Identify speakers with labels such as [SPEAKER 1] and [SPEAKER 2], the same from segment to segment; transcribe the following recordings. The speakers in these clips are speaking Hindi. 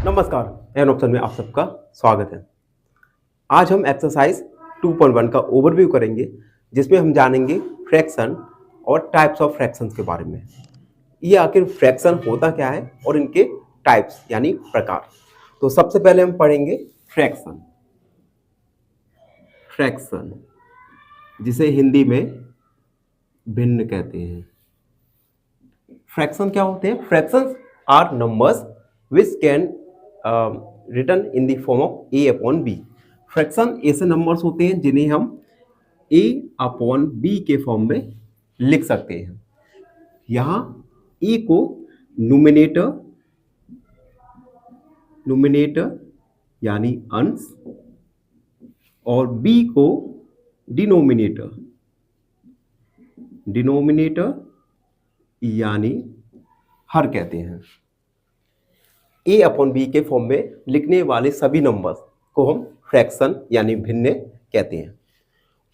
[SPEAKER 1] नमस्कार, एन ऑप्शन में आप सबका स्वागत है। आज हम एक्सरसाइज 2.1 का ओवरव्यू करेंगे, जिसमें हम जानेंगे फ्रैक्शन और टाइप्स ऑफ फ्रैक्शंस के बारे में। ये आखिर फ्रैक्शन होता क्या है और इनके टाइप्स यानी प्रकार। तो सबसे पहले हम पढ़ेंगे फ्रैक्शन। फ्रैक्शन जिसे हिंदी में भिन्न कहते हैं। फ्रैक्शन क्या होते हैं? Fractions are numbers which can written in the form of a upon b। Fraction ऐसे नंबर्स होते हैं जिन्हें हम a अपॉन b के फॉर्म में लिख सकते हैं। यहाँ a को न्यूमिनेटर यानी अंश और b को डिनोमिनेटर यानी हर कहते हैं। a अपॉन b के फॉर्म में लिखने वाले सभी नंबर्स को हम फ्रैक्शन यानी भिन्न कहते हैं।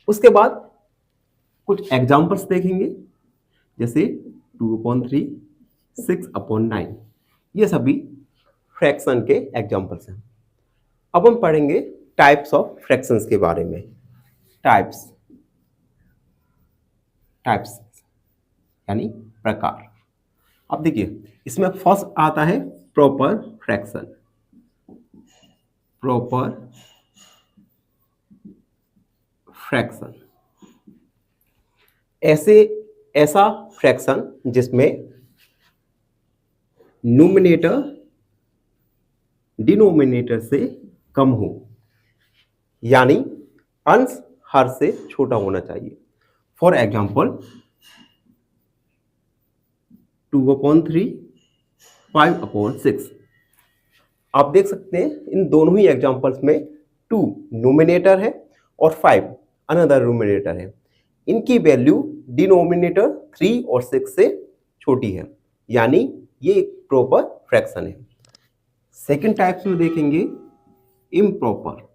[SPEAKER 1] उसके बाद कुछ एग्जाम्पल्स देखेंगे, जैसे 2/3, 6/9। ये सभी फ्रैक्शन के एग्जाम्पल्स हैं। अब हम पढ़ेंगे टाइप्स ऑफ फ्रैक्शंस के बारे में। टाइप्स यानी प्रकार। अब देखिए, इसमें फर्स्ट आता है प्रॉपर फ्रैक्शन। ऐसा फ्रैक्शन जिसमें न्यूमिनेटर डिनोमिनेटर से कम हो, यानी अंश हर से छोटा होना चाहिए। For example 2/3, 5/6। आप देख सकते हैं इन दोनों ही एग्जाम्पल्स में 2 न्यूमिनेटर है और 5 अनदर न्यूमिनेटर है। इनकी वैल्यू डिनोमिनेटर 3 और 6 से छोटी है, यानी ये एक प्रॉपर फ्रैक्शन है। सेकंड टाइप्स में देखेंगे इम्प्रॉपर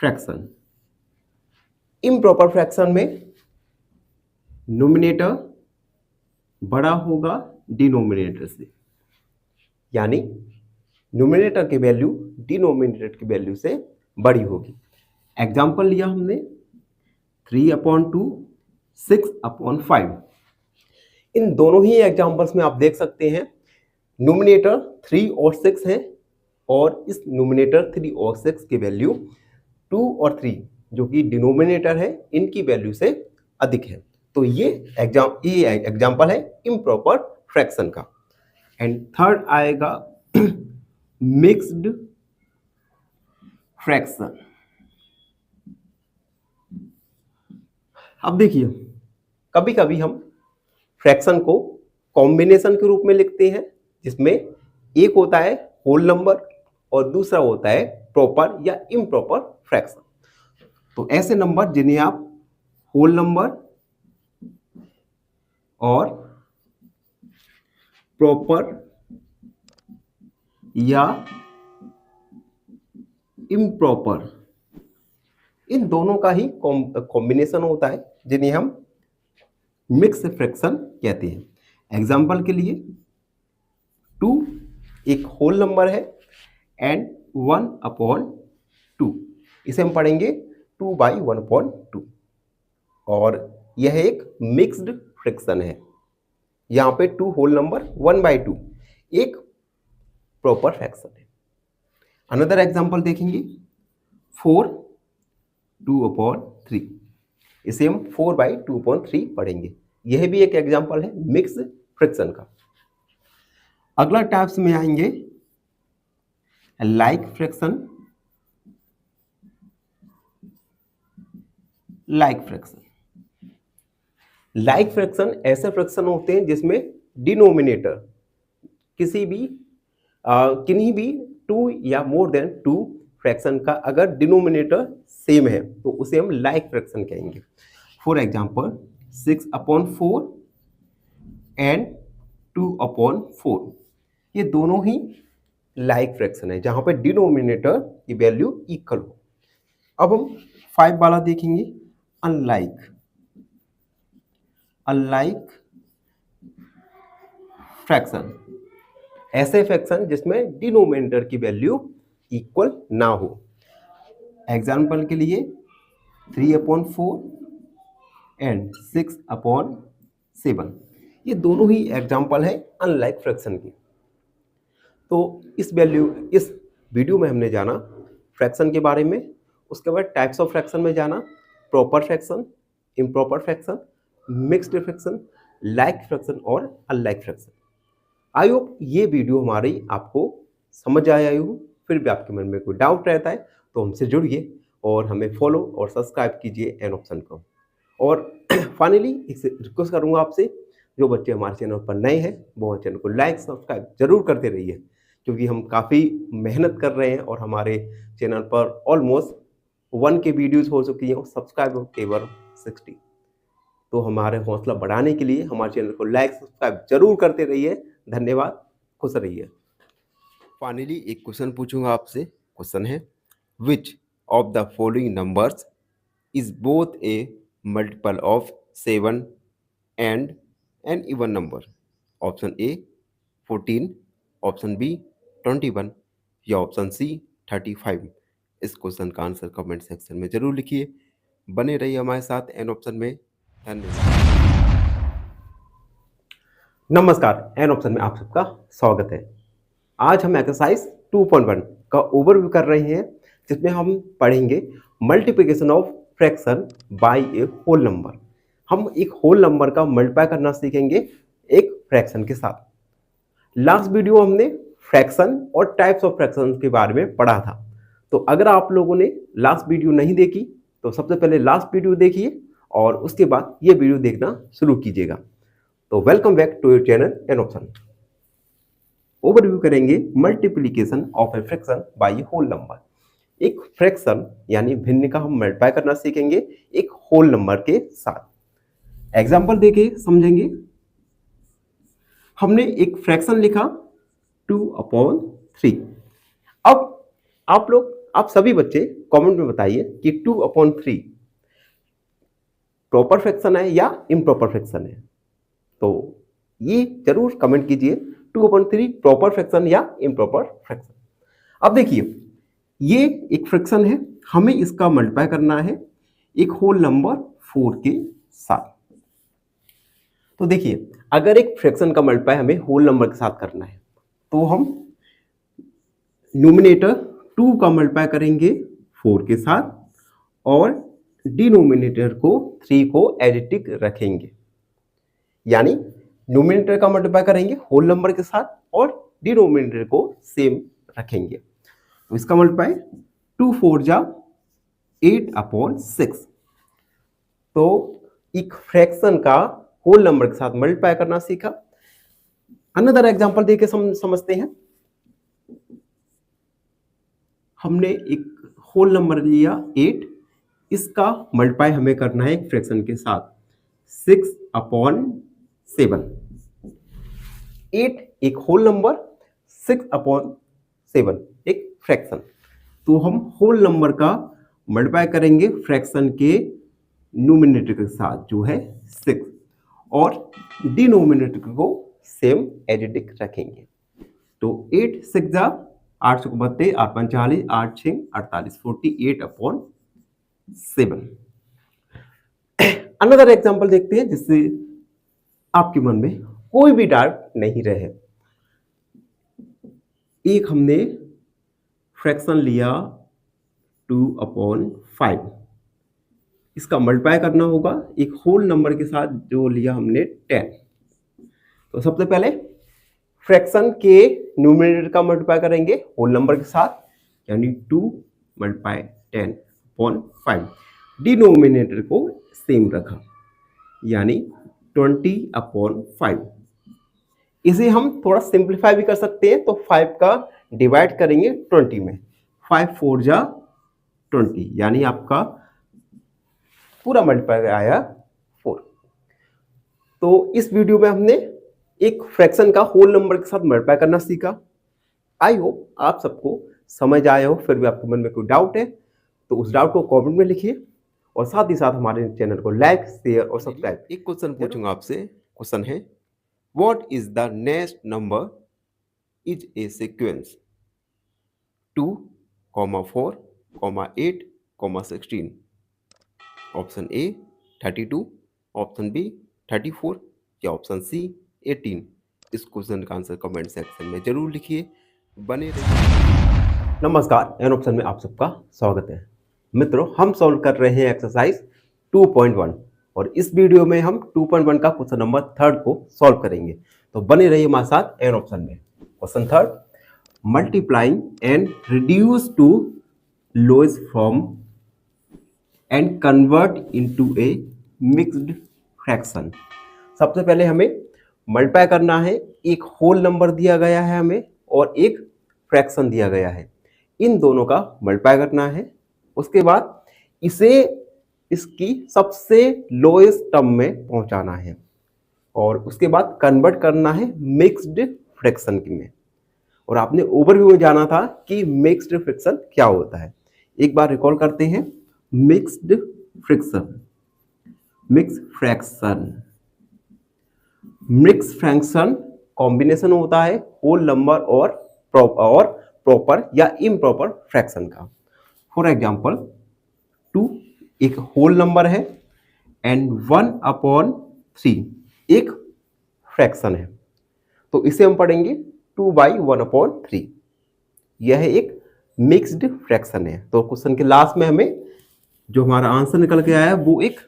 [SPEAKER 1] फ्रैक्शन। इम्प्रॉपर फ्रैक्शन में न्यूमिनेटर बड़ा होगा डिनोमिनेटर से, यानी न्यूमिनेटर की वैल्यू डिनोमिनेटर की वैल्यू से बड़ी होगी। एग्जाम्पल लिया हमने 3/2, 6/5। इन दोनों ही एग्जाम्पल्स में आप देख सकते हैं न्यूमिनेटर 3 और 6 है, और इस न्यूमिनेटर 3 और 6 की वैल्यू 2 और 3 जो कि डिनोमिनेटर है इनकी वैल्यू से अधिक है। तो ये एग्जाम्पल है इम्प्रॉपर फ्रैक्शन का। एंड थर्ड आएगा मिक्स्ड फ्रैक्शन। अब देखिए, कभी कभी हम फ्रैक्शन को कॉम्बिनेशन के रूप में लिखते हैं, जिसमें एक होता है होल नंबर और दूसरा होता है प्रॉपर या इम्प्रॉपर फ्रैक्शन। तो ऐसे नंबर जिन्हें आप होल नंबर और प्रॉपर या इम्प्रॉपर, इन दोनों का ही कॉम्बिनेशन होता है, जिन्हें हम मिक्स फ्रैक्शन कहते हैं। एग्जाम्पल के लिए 2 एक होल नंबर है एंड 1/2। इसे हम पढ़ेंगे 2/1/2, और यह एक मिक्स्ड फ्रैक्शन है। यहाँ पे 2 होल नंबर 1/2 एक प्रॉपर फ्रैक्शन है। अनदर एग्जाम्पल देखेंगे 4 2/3। इसे हम 4/2/3 पढ़ेंगे। यह भी एक एग्जाम्पल है मिक्स फ्रैक्शन का। अगला टाइप्स में आएंगे लाइक फ्रैक्शन। लाइक फ्रैक्शन ऐसे फ्रैक्शन होते हैं जिसमें डिनोमिनेटर किन्हीं भी 2 या मोर देन 2 फ्रैक्शन का अगर डिनोमिनेटर सेम है तो उसे हम लाइक फ्रैक्शन कहेंगे। For example 6/4 and 2/4। ये दोनों ही लाइक फ्रैक्शन है जहां पे डिनोमिनेटर की वैल्यू इक्वल हो। अब हम 5 वाला देखेंगे अनलाइक। अनलाइक फ्रैक्शन, ऐसे फ्रैक्शन जिसमें डिनोमिनेटर की वैल्यू इक्वल ना हो। एग्जाम्पल के लिए 3/4 एंड 6/7, ये दोनों ही एग्जाम्पल है अनलाइक फ्रैक्शन की। तो इस वीडियो में हमने जाना फ्रैक्शन के बारे में, उसके बाद टाइप्स ऑफ फ्रैक्शन में जाना, proper fraction, improper fraction, mixed fraction, like fraction और अनलाइक फ्रैक्शन। आई होप ये वीडियो हमारी आपको समझ आया हो। फिर भी आपके मन में कोई डाउट रहता है तो हमसे जुड़िए और हमें फॉलो और सब्सक्राइब कीजिए एन ऑप्शन को। और फाइनली एक रिक्वेस्ट करूंगा आपसे, जो बच्चे हमारे चैनल पर नए हैं वो चैनल को लाइक सब्सक्राइब जरूर करते रहिए, क्योंकि हम काफ़ी मेहनत कर रहे हैं और हमारे चैनल पर ऑलमोस्ट 1K वीडियोज़ हो चुकी हैं, सब्सक्राइब केवल 60। तो हमारे हौसला बढ़ाने के लिए हमारे चैनल को लाइक सब्सक्राइब जरूर करते रहिए। धन्यवाद, खुश रहिए। फाइनली एक क्वेश्चन पूछूंगा आपसे। क्वेश्चन है, which of the following numbers is both a multiple of 7 and an even number? Option A 14, option B 21 या ऑप्शन सी 35। इस क्वेश्चन का आंसर कमेंट सेक्शन में जरूर लिखिए। बने रहिए हमारे साथ एन ऑप्शन में। धन्यवाद। नमस्कार, एन ऑप्शन में आप सबका स्वागत है। आज हम एक्सरसाइज 2.1 का ओवरव्यू कर रहे हैं, जिसमें हम पढ़ेंगे multiplication of fraction by a whole number. हम एक होल नंबर का मल्टीप्लाई करना सीखेंगे एक फ्रैक्शन के साथ। लास्ट वीडियो हमने फ्रैक्शन और टाइप्स ऑफ फ्रैक्शन के बारे में पढ़ा था। तो अगर आप लोगों ने लास्ट वीडियो नहीं देखी तो सबसे पहले लास्ट वीडियो देखिए और उसके बाद ये वीडियो देखना शुरू कीजिएगा। तो welcome back to your channel N option. Overview करेंगे multiplication of a fraction by a whole number. एक फ्रैक्शन यानी भिन्न का हम मल्टीप्लाई करना सीखेंगे एक होल नंबर के साथ। एग्जांपल देके समझेंगे। हमने एक फ्रैक्शन लिखा 2/3। अब आप सभी बच्चे कमेंट में बताइए कि 2/3 प्रॉपर फ्रैक्शन है या इम्प्रॉपर फ्रैक्शन है। तो ये जरूर कमेंट कीजिए, 2/3 प्रॉपर फ्रैक्शन या इम्प्रॉपर फ्रैक्शन। अब देखिए, ये एक फ्रैक्शन है, हमें इसका मल्टीप्लाई करना है एक होल नंबर 4 के साथ। तो देखिए, अगर एक फ्रैक्शन का मल्टीप्लाई हमें होल नंबर के साथ करना है तो हम न्यूमरेटर 2 का मल्टीप्लाई करेंगे 4 के साथ और डिनोमिनेटर को 3 को एडिटिव रखेंगे। यानी न्यूमरेटर का मल्टीप्लाई करेंगे होल नंबर के साथ और डिनोमिनेटर को सेम रखेंगे। तो इसका मल्टीप्लाई 2 4 जा 8/6। तो एक फ्रैक्शन का होल नंबर के साथ मल्टीप्लाई करना सीखा। अनदर एग्जांपल देके समझते हैं। हमने एक होल नंबर लिया 8, इसका मल्टीप्लाई हमें करना है एक फ्रैक्शन के साथ 6/7। 8 एक होल नंबर, 6/7 एक फ्रैक्शन। तो हम होल नंबर का मल्टीप्लाई करेंगे फ्रैक्शन के न्यूमरेटर के साथ जो है 6 और डिनोमिनेटर को सेम एडिटिव रखेंगे। तो 8 6 जा 8 से 32, 8 5 40, 8 6 48, 48/7। अनदर एग्जांपल देखते हैं जिससे आपके मन में कोई भी डाउट नहीं रहे। एक हमने फ्रैक्शन लिया 2/5, इसका मल्टीप्लाई करना होगा एक होल नंबर के साथ जो लिया हमने 10। तो सबसे पहले फ्रैक्शन के न्यूमरेटर का मल्टीप्लाई करेंगे होल नंबर के साथ, यानी 2 × 10/5। डिनोमिनेटर को सेम रखा, यानी 20/5। इसे हम थोड़ा सिंप्लीफाई भी कर सकते हैं। तो 5 का डिवाइड करेंगे 20 में, 5 4 जा 20, यानी आपका पूरा मल्टीप्लाई आया 4। तो इस वीडियो में हमने एक फ्रैक्शन का होल नंबर के साथ मल्टीप्लाई करना सीखा। आई होप आप सबको समझ आया हो। फिर भी आपके मन में कोई डाउट है तो उस डाउट को कमेंट में लिखिए और साथ ही साथ हमारे चैनल को लाइक, शेयर और सब्सक्राइब। एक क्वेश्चन पूछूंगा आपसे। क्वेश्चन है, what is the next number is a sequence 2, 4, 8, 16। Option A 32, option B 34 या ऑप्शन सी 18। इस क्वेश्चन का आंसर कमेंट सेक्शन में जरूर लिखिए। बने रहिए। नमस्कार, एन ऑप्शन में आप सबका स्वागत है। मित्रों, हम सॉल्व कर रहे हैं एक्सरसाइज 2.1 और इस वीडियो में हम 2.1 का क्वेश्चन नंबर 3 को सॉल्व करेंगे। तो बने रहिए हमारे साथ एन ऑप्शन में। Question 3, multiplying and reduce to lowest form and convert into a mixed fraction. सबसे पहले हमें मल्टीप्लाई करना है। एक होल नंबर दिया गया है हमें और एक फ्रैक्शन दिया गया है, इन दोनों का मल्टीप्लाई करना है। उसके बाद इसे इसकी सबसे लोएस्ट टर्म में पहुंचाना है और उसके बाद कन्वर्ट करना है मिक्स्ड फ्रैक्शन में। और आपने ओवरव्यू में जाना था कि मिक्स्ड फ्रैक्शन क्या होता है। एक बार रिकॉल करते हैं। Mixed fraction, mix fraction combination होता है होल नंबर और प्रॉपर या इम्प्रॉपर फ्रैक्शन का। फॉर एग्जांपल 2 एक होल नंबर है एंड 1/3 एक फ्रैक्शन है, तो इसे हम पढ़ेंगे 2/1/3। यह एक मिक्स्ड फ्रैक्शन है। तो क्वेश्चन के लास्ट में हमें जो हमारा आंसर निकल के आया है वो एक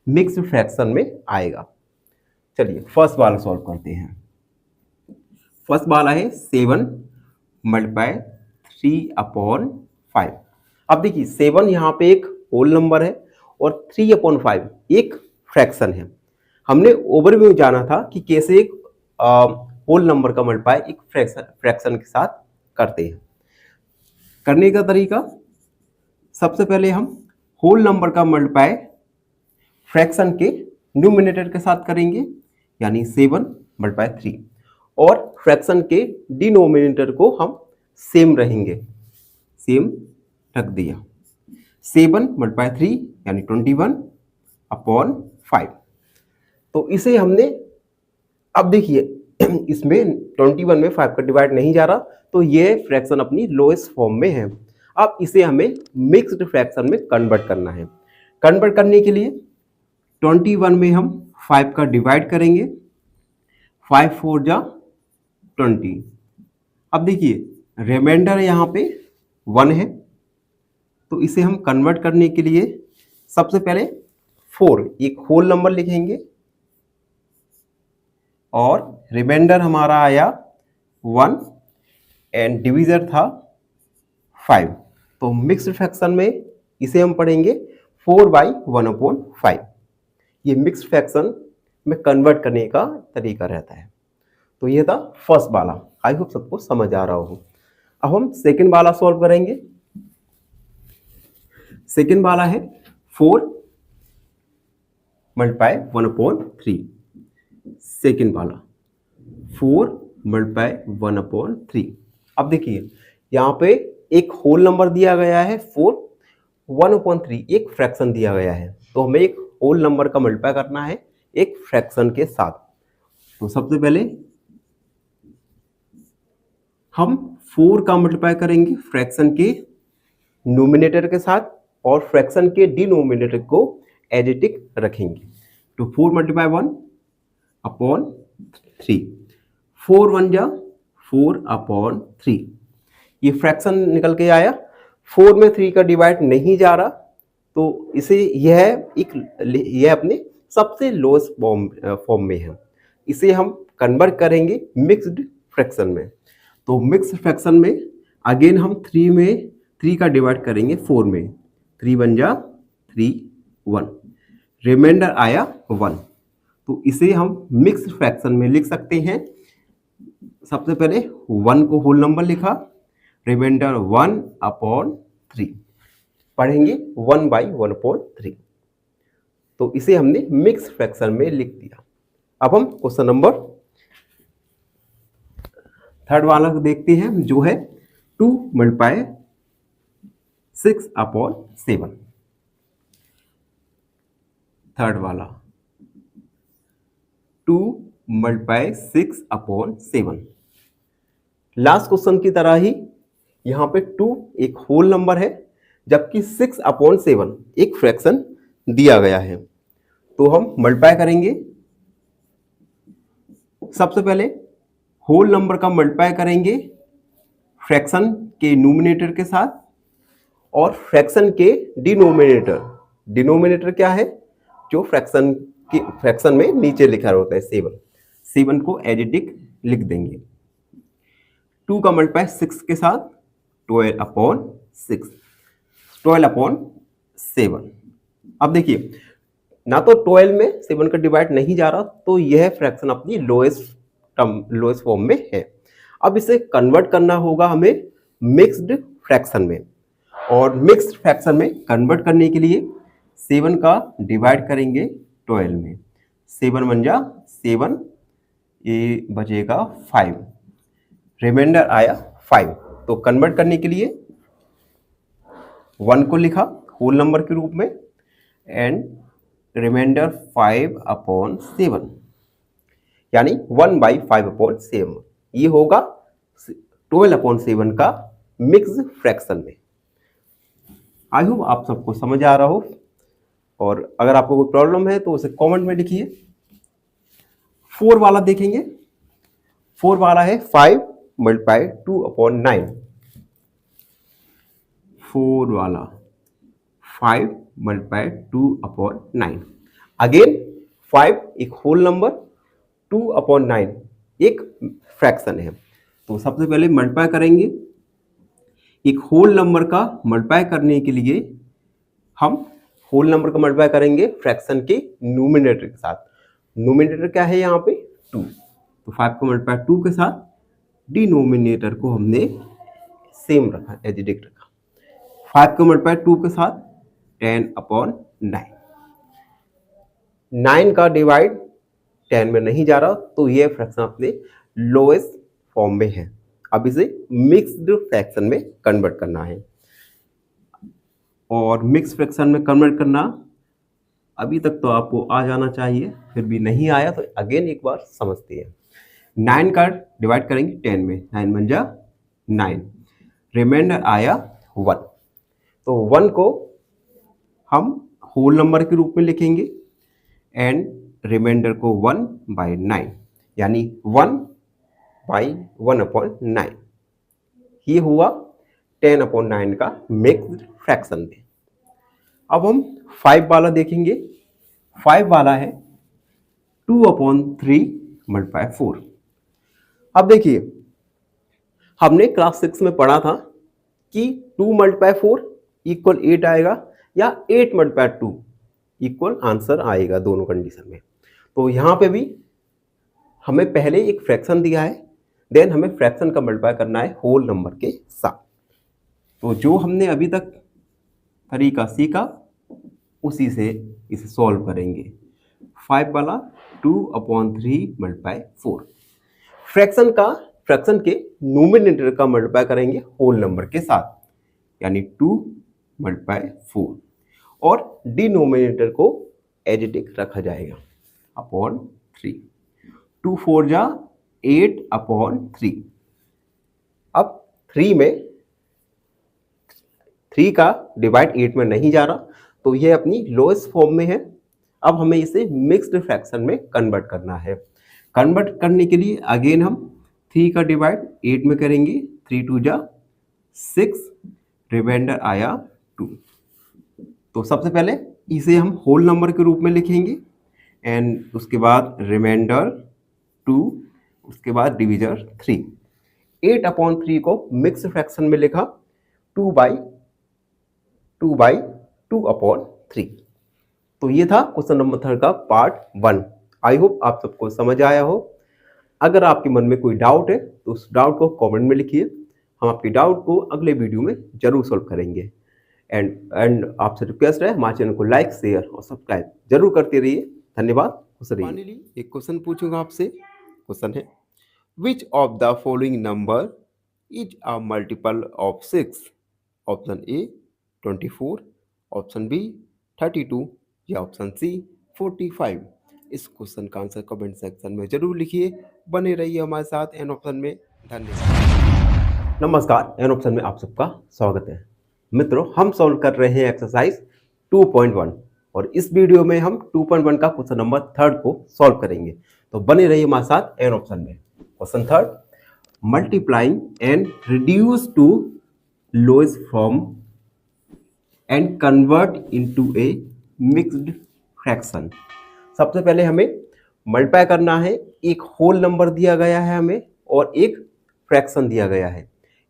[SPEAKER 1] मिक्स्ड फ्रैक्शन में आएगा। चलिए फर्स्ट वाला सॉल्व करते हैं। फर्स्ट वाला है 7 मल्टीप्लाई 3/5। अब देखिए 7 यहाँ पे एक होल नंबर है और 3/5 एक फ्रैक्शन है। हमने ओवरव्यू जाना था कि कैसे एक होल नंबर का मल्टीप्लाई एक फ्रैक्शन के साथ करते हैं। करने का तरीका, सबसे पहले हम होल नंबर का मल्टीप्लाई फ्रैक्शन के न्यूमरेटर के साथ करेंगे, यानी 7 मल्टीप्लाई 3, और फ्रैक्शन के डिनोमिनेटर को हम सेम रहेंगे, सेम रख दिया। 7 मल्टीप्लाई 3 यानी 21/5। तो इसे हमने, अब देखिए इसमें 21 में 5 का डिवाइड नहीं जा रहा, तो ये फ्रैक्शन अपनी लोएस्ट फॉर्म में है। अब इसे हमें मिक्स्ड फ्रैक्शन में कन्वर्ट करना है। कन्वर्ट करने के लिए 21 में हम 5 का डिवाइड करेंगे, 5 4 जा 20। अब देखिए रिमाइंडर यहाँ पे 1 है, तो इसे हम कन्वर्ट करने के लिए सबसे पहले 4 एक होल नंबर लिखेंगे और रिमाइंडर हमारा आया 1 एंड डिवीजर था 5। तो मिक्स्ड फ्रैक्शन में इसे हम पढ़ेंगे 4/1/5। ये मिक्स्ड फ्रैक्शन में कन्वर्ट करने का तरीका रहता है। तो ये था फर्स्ट वाला। आई होप सबको समझ आ रहा हो। अब हम सेकंड वाला सॉल्व करेंगे। सेकंड वाला है 4 मल्टीप्लाई 1/3। सेकंड वाला 4 मल्टीप्लाई 1/3। अब देखिए यहाँ पे एक होल नंबर दिया गया है 4, 1/3 एक फ्रैक्शन दिया गया है, तो हमें एक होल नंबर का मल्टीप्लाई करना है एक फ्रैक्शन के साथ। तो सबसे पहले हम 4 का मल्टीप्लाई करेंगे फ्रैक्शन के न्यूमरेटर के साथ और फ्रैक्शन के डिनोमिनेटर को एज इट इज रखेंगे। तो 4 मल्टीप्लाई 1/3, 4 1 जा 4/3। ये फ्रैक्शन निकल के आया। 4 में 3 का डिवाइड नहीं जा रहा, तो इसे यह अपने सबसे लोएस्ट फॉर्म में है। इसे हम कन्वर्ट करेंगे मिक्स्ड फ्रैक्शन में। तो मिक्स्ड फ्रैक्शन में अगेन हम 3 में 3 का डिवाइड करेंगे 4 में, 3 1 जा 3 1, रिमाइंडर आया 1। तो इसे हम मिक्स्ड फ्रैक्शन में लिख सकते हैं। सबसे पहले 1 को होल नंबर लिखा, रिमाइंडर 1/3, पढ़ेंगे 1/1/3। तो इसे हमने मिक्स फ्रैक्शन में लिख दिया। अब हम क्वेश्चन नंबर 3 वाला को देखते हैं, जो है 2 मल्टीप्लाई 6/7। थर्ड वाला 2 मल्टीप्लाई 6/7। लास्ट क्वेश्चन की तरह ही यहाँ पे 2 एक होल नंबर है, जबकि 6/7 एक फ्रैक्शन दिया गया है। तो हम मल्टीप्लाई करेंगे। सबसे पहले होल नंबर का मल्टीप्लाई करेंगे फ्रैक्शन के न्यूमरेटर के साथ, और फ्रैक्शन के डिनोमिनेटर क्या है, जो फ्रैक्शन में नीचे लिखा होता है 7 को एज इट इज लिख देंगे। 2 का मल्टीप्लाई 6 के साथ 12/6, 12/7। अब देखिए, ना तो 12 में 7 का डिवाइड नहीं जा रहा, तो यह फ्रैक्शन अपनी लोएस्ट फॉर्म में है। अब इसे कन्वर्ट करना होगा हमें मिक्स्ड फ्रैक्शन में, और मिक्स्ड फ्रैक्शन में कन्वर्ट करने के लिए 7 का डिवाइड करेंगे 12 में। 7 बन जा 7, ये बचेगा 5, रिमाइंडर आया 5। तो कन्वर्ट करने के लिए 1 को लिखा होल नंबर के रूप में, एंड रिमाइंडर 5/7, यानी 1/5/7। ये होगा 12/7 का मिक्स फ्रैक्शन में। आई होप आप सबको समझ आ रहा हो, और अगर आपको कोई प्रॉब्लम है तो उसे कमेंट में लिखिए। 4 वाला देखेंगे। 4 वाला है 5 मल्टीप्लाई 2/9। 4 वाला 5 मल्टीप्लाई 2/9। अगेन 5 एक होल नंबर, 2/9 एक फ्रैक्शन है। तो सबसे पहले मल्टीप्लाई करेंगे। एक होल नंबर का मल्टीप्लाई करने के लिए हम होल नंबर का मल्टीप्लाई करेंगे फ्रैक्शन के न्यूमरेटर के साथ। न्यूमरेटर क्या है यहाँ पे 2, तो 5 को मल्टीप्लाई 2 के साथ, डिनोमिनेटर को हमने सेम रखा, एज इट इज रखा। 5 को मल्टीप्लाई 2 के साथ 10/9। 9 का डिवाइड 10 में नहीं जा रहा, तो ये फ्रैक्शन अपने लोएस्ट फॉर्म में है। अब इसे मिक्स्ड फ्रैक्शन में कन्वर्ट करना है, और मिक्स फ्रैक्शन में कन्वर्ट करना अभी तक तो आपको आ जाना चाहिए, फिर भी नहीं आया तो अगेन एक बार समझते हैं। 9 का डिवाइड करेंगे 10 में, 9 बन जा 9, रिमाइंडर आया 1। तो 1 को हम होल नंबर के रूप में लिखेंगे, एंड रिमाइंडर को 1/9, यानी 1/1/9। ये हुआ 10/9 का मिक्स्ड फ्रैक्शन में। अब हम 5 वाला देखेंगे। 5 वाला है 2/3 मल्टीप्लाई 4। अब देखिए, हमने क्लास 6 में पढ़ा था कि 2 मल्टीप्लाई 4 इक्वल 8 आएगा, या 8 मल्टीप्लाई 2 इक्वल आंसर आएगा, दोनों कंडीशन में। तो यहाँ पे भी हमें पहले एक फ्रैक्शन दिया है, देन हमें फ्रैक्शन का मल्टीप्लाई करना है होल नंबर के साथ। तो जो हमने अभी तक तरीका सीखा उसी से इसे सॉल्व करेंगे। 5 वाला 2/3 मल्टीप्लाई 4। फ्रैक्शन के न्यूमरेटर का मल्टीप्लाई करेंगे होल नंबर के साथ, यानी 2 मल्टीप्लाई 4, और डिनोमिनेटर को एज इट इज रखा जाएगा /3। 2 4 जा 8/3। अब 3 का डिवाइड 8 में नहीं जा रहा, तो यह अपनी लोएस्ट फॉर्म में है। अब हमें इसे मिक्स्ड फ्रैक्शन में कन्वर्ट करना है। कन्वर्ट करने के लिए अगेन हम 3 का डिवाइड 8 में करेंगे, 3 2 जा 6, रिमाइंडर आया 2। तो सबसे पहले इसे हम होल नंबर के रूप में लिखेंगे, एंड उसके बाद रिमाइंडर 2, उसके बाद डिविजर 3। 8/3 को मिक्स फ्रैक्शन में लिखा 2/2/3। तो ये था क्वेश्चन नंबर 3 का पार्ट 1। आई होप आप सबको समझ आया हो। अगर आपके मन में कोई डाउट है तो उस डाउट को कमेंट में लिखिए, हम आपके डाउट को अगले वीडियो में जरूर सॉल्व करेंगे। एंड आपसे रिक्वेस्ट है, हमारे चैनल को लाइक, शेयर और सब्सक्राइब जरूर करते रहिए। धन्यवाद। फाइनली एक क्वेश्चन पूछूंगा आपसे। क्वेश्चन है, which of the following number is a multiple of 6? Option A 24, option B 32, या ऑप्शन सी 45। इस क्वेश्चन का आंसर कमेंट सेक्शन में जरूर लिखिए। बने रहिए हमारे साथ एन ऑप्शन में। धन्यवाद। नमस्कार, एन ऑप्शन में आप सबका स्वागत है। मित्रों, हम सॉल्व कर रहे हैं एक्सरसाइज 2.1 और इस वीडियो में हम 2.1 का क्वेश्चन नंबर 3 को सॉल्व करेंगे। तो बने रहिए हमारे साथ एन ऑप्शन में। Question 3, multiplying and reduce to lowest form and convert into a mixed fraction. सबसे पहले हमें मल्टीप्लाई करना है। एक होल नंबर दिया गया है हमें और एक फ्रैक्शन दिया गया है,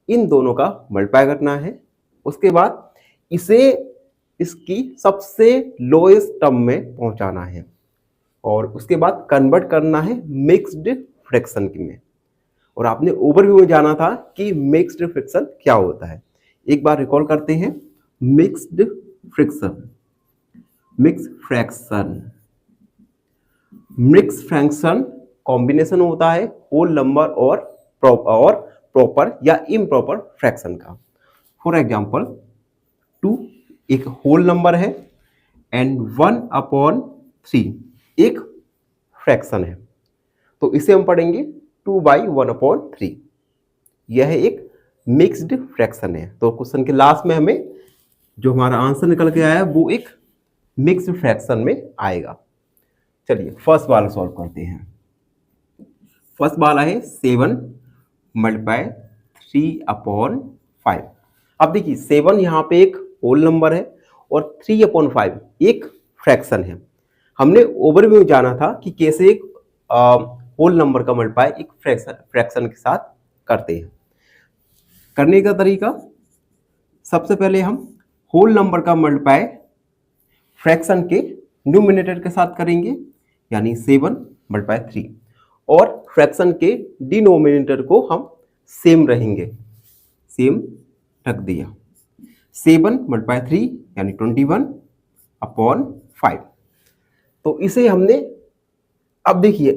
[SPEAKER 1] इन दोनों का मल्टीप्लाई करना है। उसके बाद इसे इसकी सबसे लोएस्ट टर्म में पहुंचाना है और उसके बाद कन्वर्ट करना है मिक्स्ड फ्रैक्शन में। और आपने ओवरव्यू में जाना था कि मिक्स्ड फ्रैक्शन क्या होता है। एक बार रिकॉल करते हैं। Mixed fraction, mix fraction combination होता है होल नंबर और प्रॉपर या इम्प्रॉपर फ्रैक्शन का। फॉर एग्जांपल 2 एक होल नंबर है एंड 1/3 एक फ्रैक्शन है, तो इसे हम पढ़ेंगे 2/1/3। यह एक मिक्स्ड फ्रैक्शन है। तो क्वेश्चन के लास्ट में हमें जो हमारा आंसर निकल के आया है वो एक मिक्स्ड फ्रैक्शन में आएगा। चलिए फर्स्ट वाला सॉल्व करते हैं। फर्स्ट वाला है 7 मल्टीप्लाई 3/5। अब देखिए 7 यहाँ पे एक होल नंबर है और 3/5 एक फ्रैक्शन है। हमने ओवरव्यू में जाना था कि कैसे एक होल नंबर का मल्टीप्लाई एक फ्रैक्शन के साथ करते हैं। करने का तरीका, सबसे पहले हम होल नंबर का मल्टीप्लाई फ्रैक्शन के न्यूमरेटर के साथ करेंगे, यानी 7 मल्टीप्लाई 3, और फ्रैक्शन के डिनोमिनेटर को हम सेम रहेंगे, सेम रख दिया। 7 मल्टीप्लाई 3 यानी 21/5। तो इसे हमने, अब देखिए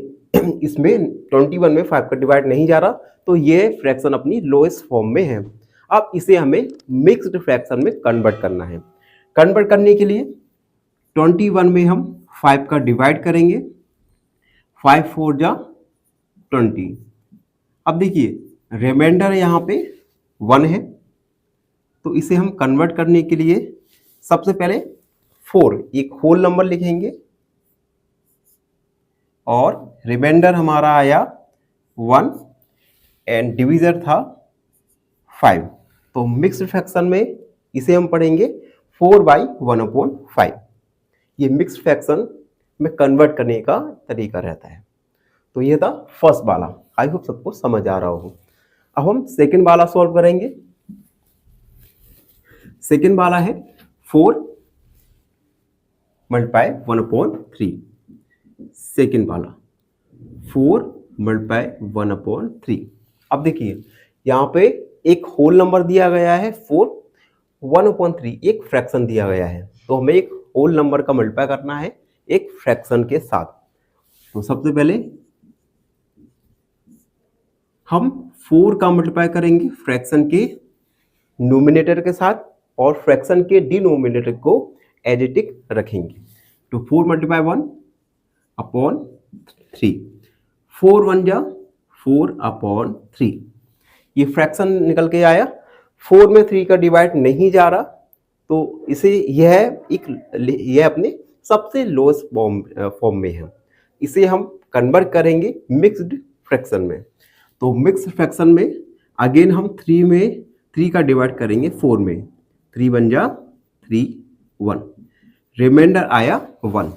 [SPEAKER 1] इसमें 21 में 5 का डिवाइड नहीं जा रहा, तो ये फ्रैक्शन अपनी लोएस्ट फॉर्म में है। अब इसे हमें मिक्स्ड फ्रैक्शन में कन्वर्ट करना है। कन्वर्ट करने के लिए 21 में हम 5 का डिवाइड करेंगे, 5 4 जा 20। अब देखिए रिमाइंडर यहाँ पे 1 है, तो इसे हम कन्वर्ट करने के लिए सबसे पहले 4 एक होल नंबर लिखेंगे और रिमाइंडर हमारा आया 1 एंड डिवीजर था 5। तो मिक्स्ड फ्रैक्शन में इसे हम पढ़ेंगे 4/1/5। ये मिक्स्ड फ्रैक्शन में कन्वर्ट करने का तरीका रहता है। तो ये था फर्स्ट वाला। आई होप सबको समझ आ रहा हो। अब हम सेकंड वाला सॉल्व करेंगे। सेकंड वाला है 4 मल्टीप्लाई 1/3। सेकंड वाला 4 मल्टीप्लाई 1/3। अब देखिए यहाँ पे एक होल नंबर दिया गया है 4, 1/3 एक फ्रैक्शन दिया गया है, तो हमें एक होल नंबर का मल्टीप्लाई करना है एक फ्रैक्शन के साथ। तो सबसे पहले हम 4 का मल्टीप्लाई करेंगे फ्रैक्शन के न्यूमरेटर के साथ और फ्रैक्शन के डिनोमिनेटर को एज इट इज रखेंगे। तो 4 मल्टीप्लाई 1/3, 4 1 जा 4/3। ये फ्रैक्शन निकल के आया। 4 में 3 का डिवाइड नहीं जा रहा, तो इसे यह अपने सबसे लोएस्ट फॉर्म में है। इसे हम कन्वर्ट करेंगे मिक्स्ड फ्रैक्शन में। तो मिक्स्ड फ्रैक्शन में अगेन हम 3 में 3 का डिवाइड करेंगे 4 में, 3 1 जा 3 1, रिमाइंडर आया 1।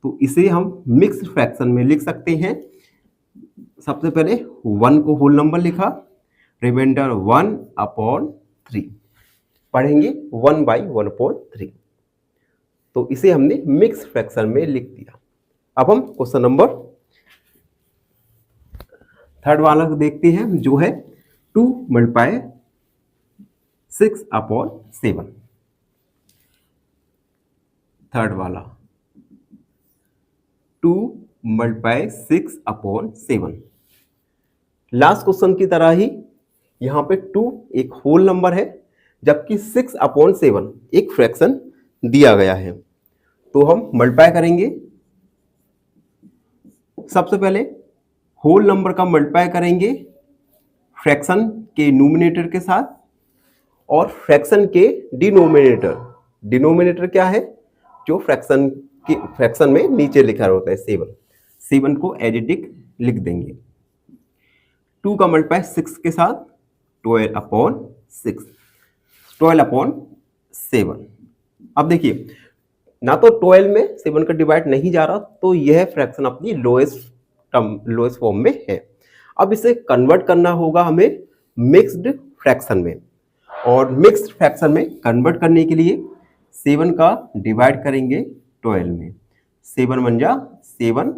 [SPEAKER 1] तो इसे हम मिक्स्ड फ्रैक्शन में लिख सकते हैं। सबसे पहले 1 को होल नंबर लिखा, रिमाइंडर 1/3, पढ़ेंगे 1/1/3। तो इसे हमने मिक्स फ्रैक्शन में लिख दिया। अब हम क्वेश्चन नंबर 3 वाला को देखते हैं, जो है 2 मल्टीप्लाई 6/7। थर्ड वाला 2 मल्टीप्लाई 6/7। लास्ट क्वेश्चन की तरह ही यहाँ पे 2 एक होल नंबर है, जबकि 6/7 एक फ्रैक्शन दिया गया है। तो हम मल्टीप्लाई करेंगे सबसे पहले होल नंबर का मल्टीप्लाई करेंगे फ्रैक्शन के न्यूमरेटर के साथ और फ्रैक्शन के डिनोमिनेटर क्या है, जो फ्रैक्शन में नीचे लिखा होता है 7 को एडिटिक लिख देंगे। 2 का मल्टीप्लाई 6 के साथ 12/6, 12/7। अब देखिए ना तो 12 में 7 का डिवाइड नहीं जा रहा, तो यह फ्रैक्शन अपनी लोएस्ट फॉर्म में है। अब इसे कन्वर्ट करना होगा हमें मिक्स्ड फ्रैक्शन में, और मिक्स्ड फ्रैक्शन में कन्वर्ट करने के लिए 7 का डिवाइड करेंगे 12 में। 7 बन जा 7,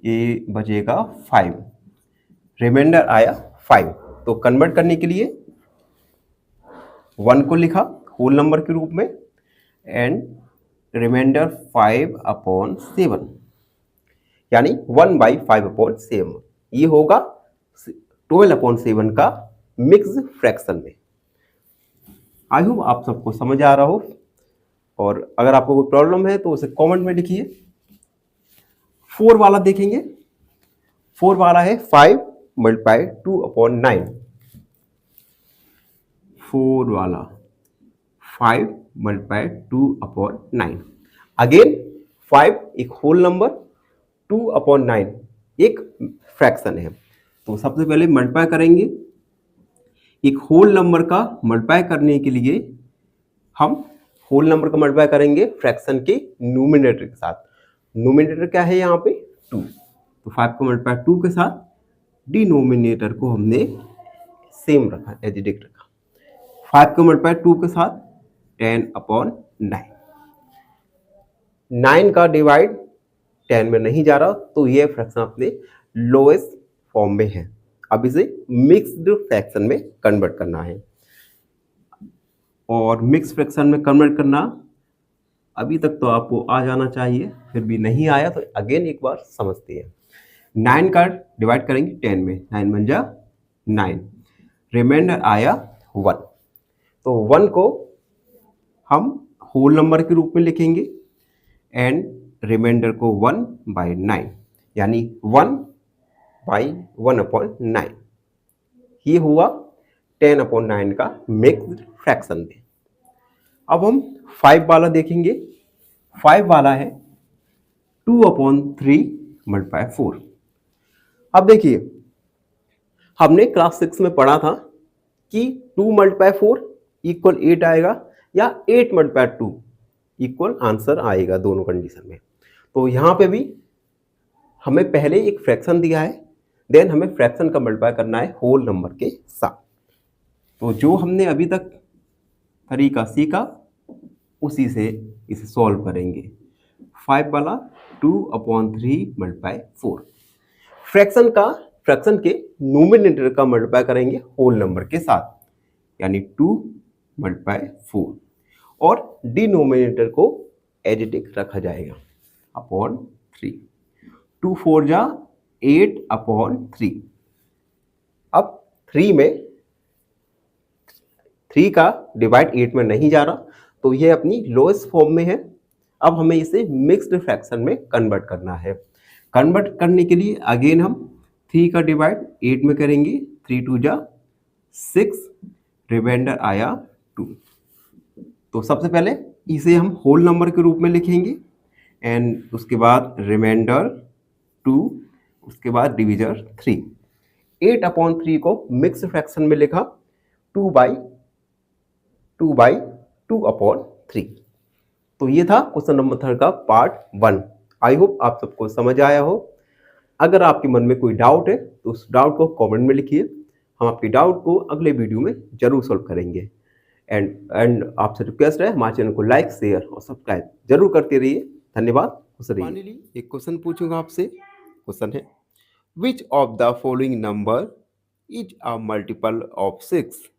[SPEAKER 1] ये बचेगा 5, रिमाइंडर आया 5। तो कन्वर्ट करने के लिए 1 को लिखा होल नंबर के रूप में एंड रिमाइंडर 5/7, यानी 1/5/7। ये होगा 12/7 का मिक्स फ्रैक्शन में। आई होप आप सबको समझ आ रहा हो, और अगर आपको कोई प्रॉब्लम है तो उसे कमेंट में लिखिए। 4 वाला देखेंगे। 4 वाला है 5 × 2/9। 4 वाला 5 × 2/9। अगेन 5 एक होल नंबर, 2/9 एक फ्रैक्शन है। तो सबसे पहले मल्टीप्लाई करेंगे। एक होल नंबर का मल्टीप्लाई करने के लिए हम होल नंबर का मल्टीप्लाई करेंगे फ्रैक्शन के न्यूमरेटर के साथ। न्यूमरेटर क्या है यहाँ पे 2, तो 5 को मल्टीप्लाई 2 के साथ, डिनोमिनेटर को हमने सेम रखा, एडिटिक रखा। 5 को मल्टीप्लाई 2 के साथ 10/9। 9 का डिवाइड 10 में नहीं जा रहा, तो ये फ्रैक्शन अपने लोएस्ट फॉर्म में है। अब इसे मिक्स्ड फ्रैक्शन में कन्वर्ट करना है, और मिक्स फ्रैक्शन में कन्वर्ट करना अभी तक तो आपको आ जाना चाहिए, फिर भी नहीं आया तो अगेन एक बार समझते हैं। 9 का डिवाइड करेंगे 10 में, 9 बन जा 9, रिमाइंडर आया 1। तो 1 को हम होल नंबर के रूप में लिखेंगे एंड रिमाइंडर को 1/9, यानी 1/1/9। ये हुआ 10/9 का मिक्स्ड फ्रैक्शन में। अब हम 5 वाला देखेंगे। 5 वाला है 2/3 × 4। अब देखिए हमने क्लास 6 में पढ़ा था कि 2 × 4 = 8 आएगा, या 8 × 2 इक्वल आंसर आएगा, दोनों कंडीशन में। तो यहाँ पे भी हमें पहले एक फ्रैक्शन दिया है, देन हमें फ्रैक्शन का मल्टीप्लाई करना है होल नंबर के साथ। तो जो हमने अभी तक तरीका सीखा उसी से इसे सॉल्व करेंगे। 5 वाला 2/3 × 4। फ्रैक्शन के न्यूमरेटर का मल्टीप्लाई करेंगे होल नंबर के साथ, यानी 2 × 4, और डिनोमिनेटर को एडिटिक रखा जाएगा /3। 2 4 जा 8/3। अब 3 का डिवाइड 8 में नहीं जा रहा, तो ये अपनी लोएस्ट फॉर्म में है। अब हमें इसे मिक्स्ड फ्रैक्शन में कन्वर्ट करना है। कन्वर्ट करने के लिए अगेन हम 3 का डिवाइड 8 में करेंगे। 3 2 जा 6, रिमाइंडर आया 2। तो सबसे पहले इसे हम होल नंबर के रूप में लिखेंगे एंड उसके बाद रिमाइंडर 2, उसके बाद डिविजर 3। 8/3 को मिक्स फ्रैक्शन में लिखा 2/2/3। तो ये था क्वेश्चन नंबर 3 का पार्ट 1। आई होप आप सबको समझ आया हो। अगर आपके मन में कोई डाउट है तो उस डाउट को कमेंट में लिखिए, हम आपके डाउट को अगले वीडियो में जरूर सॉल्व करेंगे। एंड आपसे रिक्वेस्ट है हमारे चैनल को लाइक, शेयर और सब्सक्राइब जरूर करते रहिए। धन्यवाद। फाइनली एक क्वेश्चन पूछूंगा आपसे। क्वेश्चन है, which of the following number is a multiple of 6?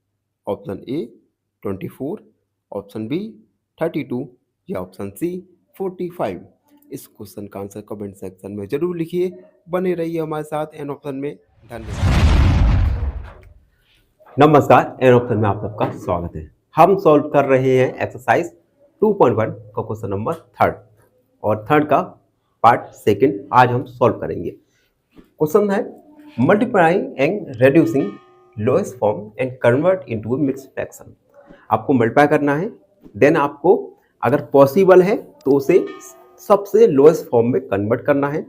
[SPEAKER 1] Option A 24, option B 32 या ऑप्शन सी 45। इस क्वेश्चन का आंसर कमेंट सेक्शन में जरूर लिखिए। बने रहिए हमारे साथ एन ऑप्शन में। धन्यवाद। नमस्कार, एन ऑप्शन में आप सबका स्वागत है। हम सॉल्व कर रहे हैं एक्सरसाइज 2.1 का क्वेश्चन नंबर 3, और 3 का पार्ट सेकंड आज हम सॉल्व करेंगे। क्वेश्चन है multiplying and reducing lowest form and convert into mixed fraction. आपको मल्टीप्लाई करना है, देन आपको अगर पॉसिबल है तो उसे सबसे लोएस्ट फॉर्म में कन्वर्ट करना है,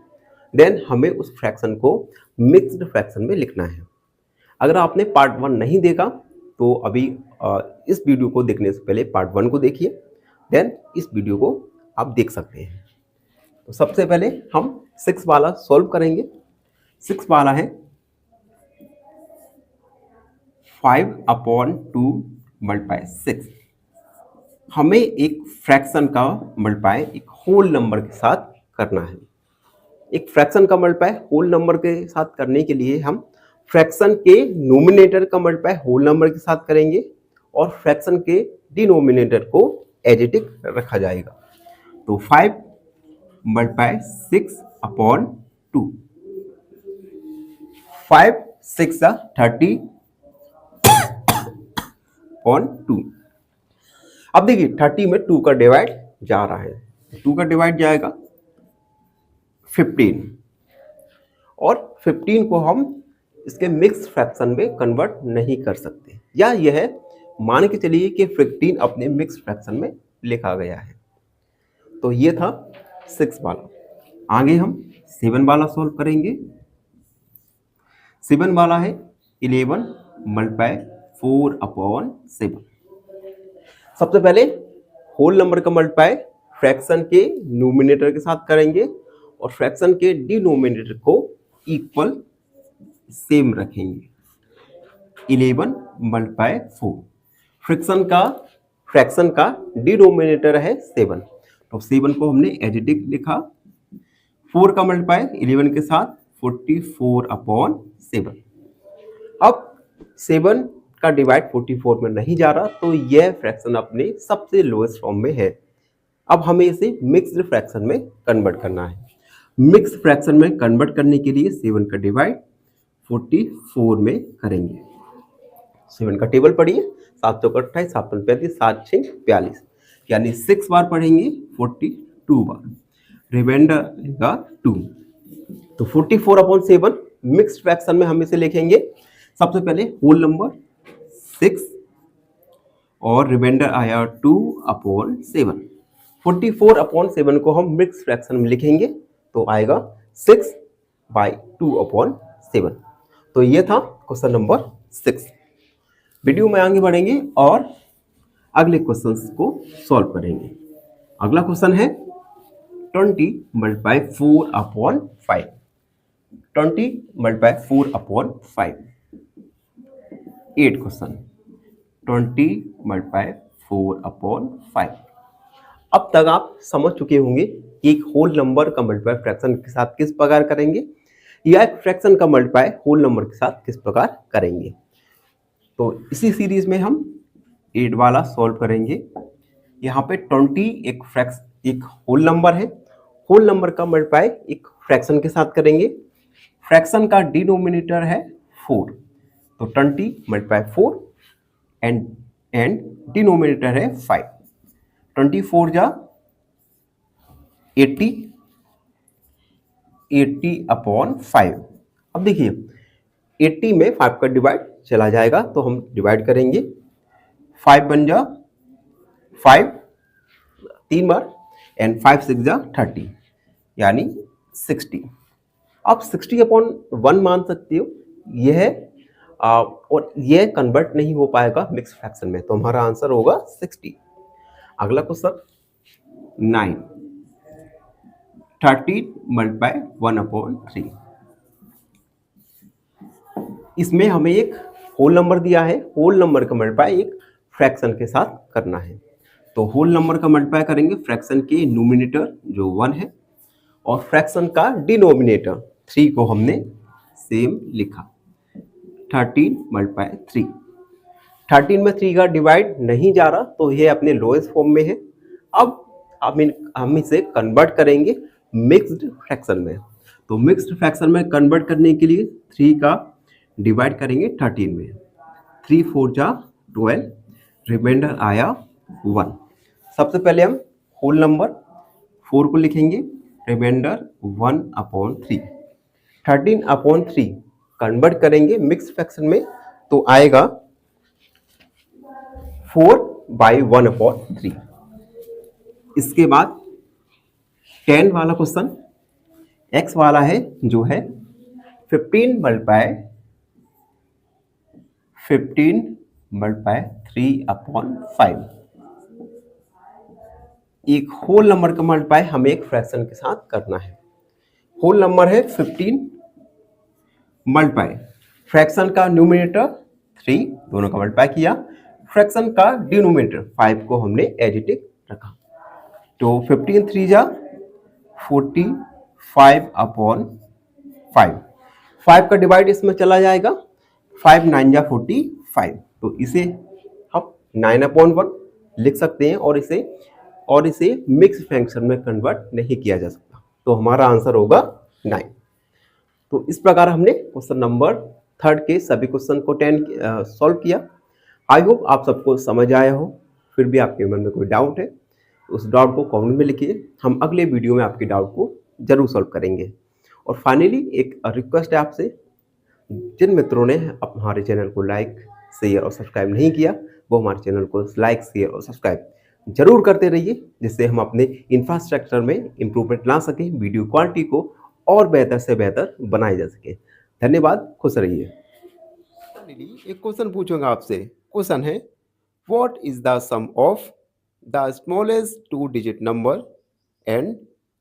[SPEAKER 1] देन हमें उस फ्रैक्शन को मिक्स्ड फ्रैक्शन में लिखना है। अगर आपने पार्ट 1 नहीं देखा तो अभी इस वीडियो को देखने से पहले पार्ट 1 को देखिए, देन इस वीडियो को आप देख सकते हैं। तो सबसे पहले हम 6 वाला सॉल्व करेंगे। 6 वाला है 5/2 मल्टीप्लाई 6। हमें एक फ्रैक्शन का मल्टीप्लाई एक होल नंबर के साथ करना है। एक फ्रैक्शन का मल्टीप्लाई होल नंबर के साथ करने के लिए हम फ्रैक्शन के नोमिनेटर का मल्टीप्लाई होल नंबर के साथ करेंगे और फ्रैक्शन के डिनोमिनेटर को एज इट इज रखा जाएगा। तो 5 मल्टीप्लाई 6/2, 5 6 30/2। अब देखिए 30 में 2 का डिवाइड जा रहा है, 2 का डिवाइड जाएगा 15 और 15 को हम इसके मिक्स फ्रैक्शन में कन्वर्ट नहीं कर सकते, या यह मान के चलिए कि 15 अपने मिक्स फ्रैक्शन में लिखा गया है। तो ये था 6 वाला। आगे हम 7 वाला सॉल्व करेंगे। 7 वाला है 11 मल्टीप्लाई 4/7। सबसे पहले होल नंबर का मल्टीप्लाई फ्रैक्शन के न्यूमिनेटर के साथ करेंगे और फ्रैक्शन के डिनोमिनेटर को इक्वल सेम रखेंगे। 11 मल्टीप्लाई 4। फ्रैक्शन का डिनोमिनेटर है 7, तो 7 को हमने एज इट इज लिखा। 4 का मल्टीप्लाई 11 के साथ 44/7। अब 7 का डिवाइड 44 में नहीं जा रहा, तो यह फ्रैक्शन अपने सबसे लोएस्ट फॉर्म में है। अब हमें इसे मिक्स्ड फ्रैक्शन में कन्वर्ट करना है। मिक्स्ड फ्रैक्शन में कन्वर्ट करने के लिए 7 का डिवाइड 44 में करेंगे। 7 का टेबल पढ़िए, 7 चौक 28, 7 पंच 35, 7 6 42, यानी 6 बार पढ़ेंगे 42 बार, रिमाइंडर का 2। तो 44/7 मिक्स्ड फ्रैक्शन में हम इसे लिखेंगे। सबसे पहले होल नंबर 6 और रिमाइंडर आया 2/7। 44/7 को हम मिक्स्ड फ्रैक्शन में लिखेंगे तो आएगा 6/2/7। तो ये था क्वेश्चन नंबर 6। वीडियो में आगे बढ़ेंगे और अगले क्वेश्चंस को सॉल्व करेंगे। अगला क्वेश्चन है 20 मल्टीप्लाई 4/5। 20 मल्टीप्लाई 4/5। 8 question 20 multiply 4/5। अब तक आप समझ चुके होंगे कि एक होल नंबर का मल्टीप्लाई फ्रैक्शन के साथ किस प्रकार करेंगे या एक फ्रैक्शन का मल्टीप्लाई होल नंबर के साथ किस प्रकार करेंगे। तो इसी सीरीज में हम 8 वाला सॉल्व करेंगे। यहाँ पे 20 एक होल नंबर है। होल नंबर का मल्टीप्लाई एक फ्रैक्शन के साथ करेंगे। फ्रैक्शन का डिनोमिनेटर है 4, तो 20 मल्टीप्लाई 4 एंड डिनोमिनेटर है 5। 24 जा 80, 80/5। अब देखिए 80 में 5 का डिवाइड चला जाएगा, तो हम डिवाइड करेंगे। 5 बन जा 5 3 बार एंड 5 6 जा 30, यानी 60। आप 60/1 मान सकते हो। यह और यह कन्वर्ट नहीं हो पाएगा मिक्स फ्रैक्शन में, तो हमारा आंसर होगा 60। अगला क्वेश्चन 9 13 मल्टीप्लाई 1/3। इसमें हमें एक होल नंबर दिया है। होल नंबर का मल्टीप्लाई एक फ्रैक्शन के साथ करना है, तो होल नंबर का मल्टीप्लाई करेंगे फ्रैक्शन के न्यूमिनेटर जो 1 है और फ्रैक्शन का डिनोमिनेटर 3 को हमने सेम लिखा। 13 मल्टीप्लाई 3। 13 में 3 का डिवाइड नहीं जा रहा, तो ये अपने लोएस्ट फॉर्म में है। अब हम इसे कन्वर्ट करेंगे मिक्स्ड फ्रैक्शन में। तो मिक्स्ड फ्रैक्शन में कन्वर्ट करने के लिए 3 का डिवाइड करेंगे 13 में। 3 4 जा 12, रिमाइंडर आया 1। सबसे पहले हम होल नंबर 4 को लिखेंगे। रिमाइंडर 1/3। 13/3 कन्वर्ट करेंगे मिक्स फ्रैक्शन में तो आएगा 4/1/3। इसके बाद 10 वाला क्वेश्चन, x वाला है जो है 15 मल्टीप्लाई 3/5। एक होल नंबर का मल्टीप्लाई हमें एक फ्रैक्शन के साथ करना है। होल नंबर है 15 मल्टीप्लाई फ्रैक्शन का न्यूमरेटर 3, दोनों का मल्टीप्लाई किया, फ्रैक्शन का डिनोमिनेटर 5 को हमने एज इट इज रखा। तो 15 3 जा 45/5। 5 का डिवाइड इसमें चला जाएगा, 5 9 जा 45। तो इसे हम 9/1 लिख सकते हैं और इसे मिक्स फ्रैक्शन में कन्वर्ट नहीं किया जा सकता। तो हमारा आंसर होगा 9। तो इस प्रकार हमने क्वेश्चन नंबर 3 के सभी क्वेश्चन को 10 सॉल्व किया। आई होप आप सबको समझ आया हो। फिर भी आपके मन में कोई डाउट है उस डाउट को कमेंट में लिखिए, हम अगले वीडियो में आपके डाउट को जरूर सॉल्व करेंगे। और फाइनली एक रिक्वेस्ट है आपसे, जिन मित्रों ने हमारे चैनल को लाइक शेयर और सब्सक्राइब नहीं किया वो हमारे चैनल को लाइक शेयर और सब्सक्राइब जरूर करते रहिए, जिससे हम अपने इंफ्रास्ट्रक्चर में इम्प्रूवमेंट ला सकें, वीडियो क्वालिटी को और बेहतर से बेहतर बनाई जा सके। धन्यवाद, खुश रहिए। एक क्वेश्चन पूछूंगा आपसे। क्वेश्चन है, what is the sum of the smallest 2-digit number and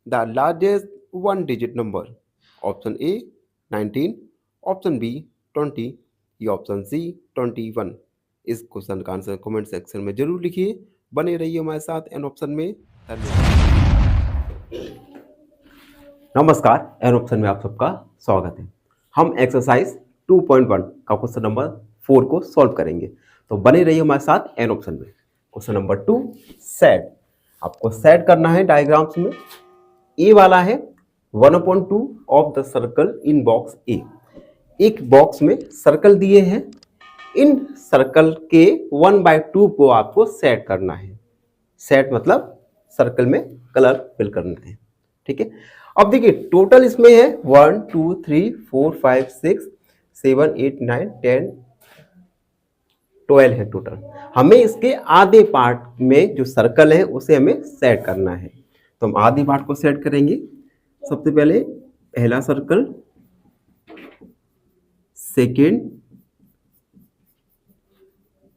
[SPEAKER 1] the largest 1-digit number? Option A 19, option B 20 या ऑप्शन सी 21। इस क्वेश्चन का आंसर कमेंट सेक्शन में जरूर लिखिए। बने रहिए हमारे साथ एन ऑप्शन में। धन्यवाद। नमस्कार, एन ऑप्शन में आप सबका स्वागत है। हम एक्सरसाइज 2.1 का क्वेश्चन नंबर 4 को सॉल्व करेंगे, तो बने रहिए हमारे साथ एन ऑप्शन में। Question number 2, set. आपको सेट करना है डायग्राम्स में। ए वाला है 1/2 of the circle in box a. एक बॉक्स में सर्कल दिए हैं, इन सर्कल के 1/2 को आपको सेट करना है। सेट मतलब सर्कल में कलर फिल करना है, ठीक है। अब देखिए टोटल इसमें है 1 2 3 4 5 6 7 8 9 10 12 है टोटल। हमें इसके आधे पार्ट में जो सर्कल है उसे हमें सेट करना है। तो हम आधे पार्ट को सेट करेंगे। सबसे पहले पहला सर्कल, सेकेंड,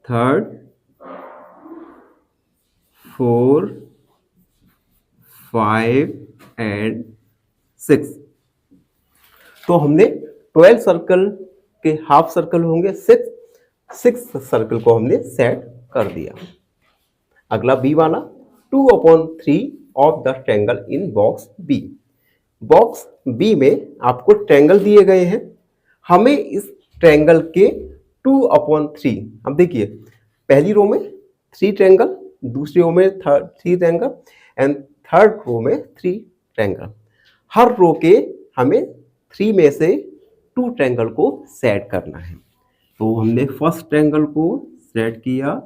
[SPEAKER 1] थर्ड, 4 5 एंड 6। तो हमने 12 सर्कल के हाफ सर्कल होंगे 6 सर्कल को हमने सेट कर दिया। अगला बी वाला 2/3 of the triangle in box B. Box B में आपको ट्रायंगल दिए गए हैं, हमें इस ट्रायंगल के 2/3, अब देखिए पहली रो में 3 ट्रायंगल, दूसरी रो में 3 ट्रायंगल एंड थर्ड रो में 3 ट्रायंगल। हर रो के हमें 3 में से 2 ट्रायंगल को सेट करना है। तो हमने फर्स्ट ट्रायंगल को सेट किया,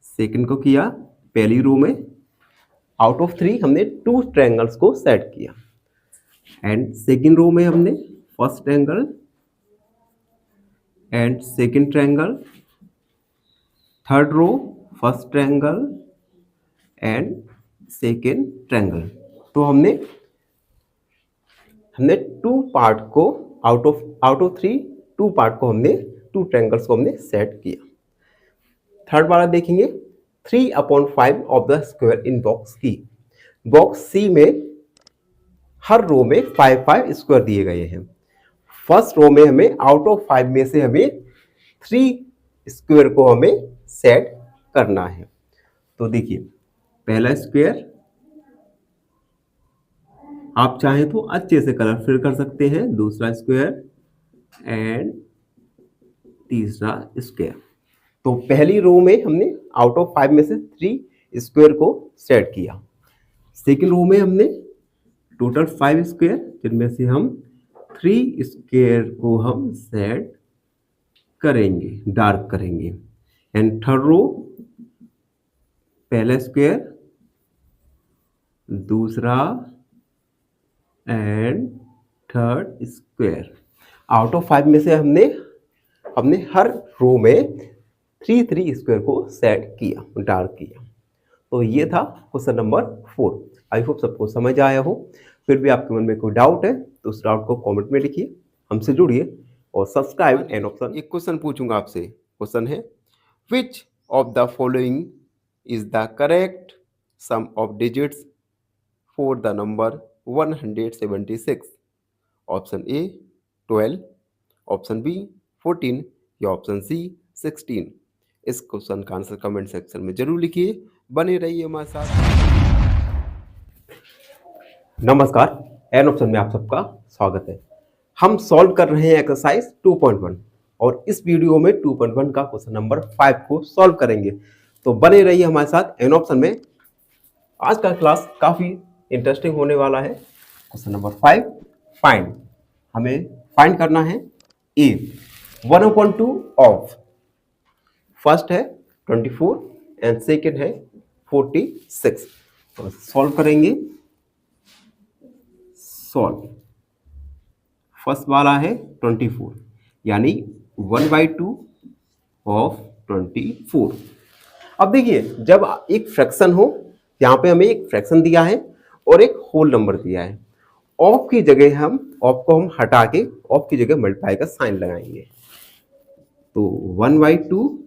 [SPEAKER 1] सेकंड को किया, पहली रो में आउट ऑफ 3 हमने 2 ट्रायंगल्स को सेट किया एंड सेकंड रो में हमने first triangle and second triangle, third row first triangle and second triangle. तो हमने 2 पार्ट को आउट ऑफ 3 2 पार्ट को हमने 2 ट्रायंगल्स को हमने सेट किया। थर्ड वाला देखेंगे 3/5 of the square in box c. Box c में हर रो में 5 स्क्वायर दिए गए हैं। फर्स्ट रो में हमें आउट ऑफ 5 में से हमें 3 स्क्वायर को हमें सेट करना है। तो देखिए पहला स्क्वायर आप चाहें तो अच्छे से कलर फिल कर सकते हैं, दूसरा स्क्वायर एंड तीसरा स्क्वायर। तो पहली रो में हमने आउट ऑफ 5 में से 3 स्क्वायर को सेट किया। सेकंड रो में हमने टोटल 5 स्क्वायर, जिनमें से हम 3 स्क्वायर को हम सेट करेंगे, डार्क करेंगे। एंड थर्ड रो पहला स्क्वायर दूसरा and third square. Out of 5 में से हमने हर रो में 3 स्क्वायर को सेट किया, डार्क किया। तो ये था क्वेश्चन नंबर 4। आई होप सबको समझ आया हो। फिर भी आपके मन में कोई डाउट है तो उस डाउट को कमेंट में लिखिए, हमसे जुड़िए और सब्सक्राइब एंड ऑप्शन। एक क्वेश्चन पूछूंगा आपसे। क्वेश्चन है, which of the following is the correct sum of digits for the number 176? Option A 12, option B 14 या ऑप्शन सी 16। इस क्वेश्चन का आंसर कमेंट सेक्शन में जरूर लिखिए। बने रहिए हमारे साथ। नमस्कार, एन ऑप्शन में आप सबका स्वागत है। हम सॉल्व कर रहे हैं एक्सरसाइज 2.1 और इस वीडियो में 2.1 का क्वेश्चन नंबर 5 को सॉल्व करेंगे। तो बने रहिए हमारे साथ एन ऑप्शन में। आज का क्लास काफी इंटरेस्टिंग होने वाला है। Question number 5, find. हमें फाइंड करना है ए 1/2 ऑफ, फर्स्ट है 24 एंड सेकेंड है 46। तो सॉल्व करेंगे। सॉल्व, फर्स्ट वाला है 24 यानी 1/2 ऑफ 24। अब देखिए, जब एक फ्रैक्शन हो, यहाँ पे हमें एक फ्रैक्शन दिया है और एक होल नंबर दिया है। ऑफ की जगह ऑफ को हम हटा के ऑफ की जगह मल्टीप्लाई का साइन लगाएंगे। तो 1/2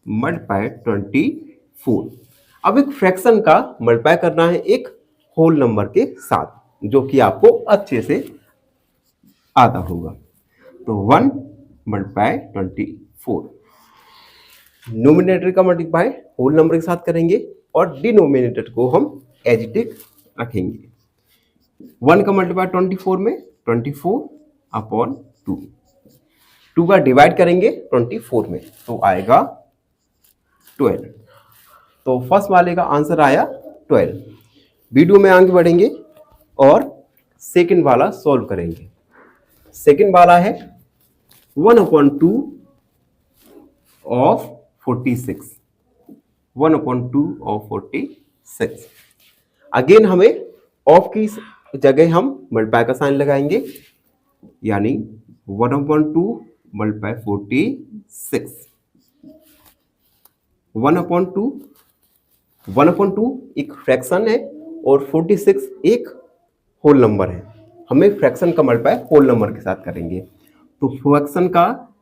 [SPEAKER 1] मल्टीप्लाई 24। अब एक फ्रैक्शन का मल्टीप्लाई करना है एक होल नंबर के साथ, जो कि आपको अच्छे से आता होगा। तो 1 मल्टीप्लाई 24, नोमिनेटर का मल्टीप्लाई होल नंबर के साथ करेंगे और डिनोमिनेटर को हम एज इट इज रखेंगे। 1 का मल्टीप्लाई 24 में 24/2, 2 का डिवाइड करेंगे 24 में तो आएगा 12। तो फर्स्ट वाले का आंसर आया 12। वीडियो में आगे बढ़ेंगे और सेकंड वाला सॉल्व करेंगे। सेकंड वाला है 1/2 ऑफ 46, 1/2 ऑफ 46। अगेन हमें ऑफ की जगह हम मल्टीप्लाई का साइन लगाएंगे, यानी 1/2 मल्टीप्लाई 46। 1/2 एक फ्रैक्शन है और 46 एक होल नंबर है। हमें फ्रैक्शन का मल्टीप्लाई होल नंबर के साथ करेंगे। तो फ्रैक्शन का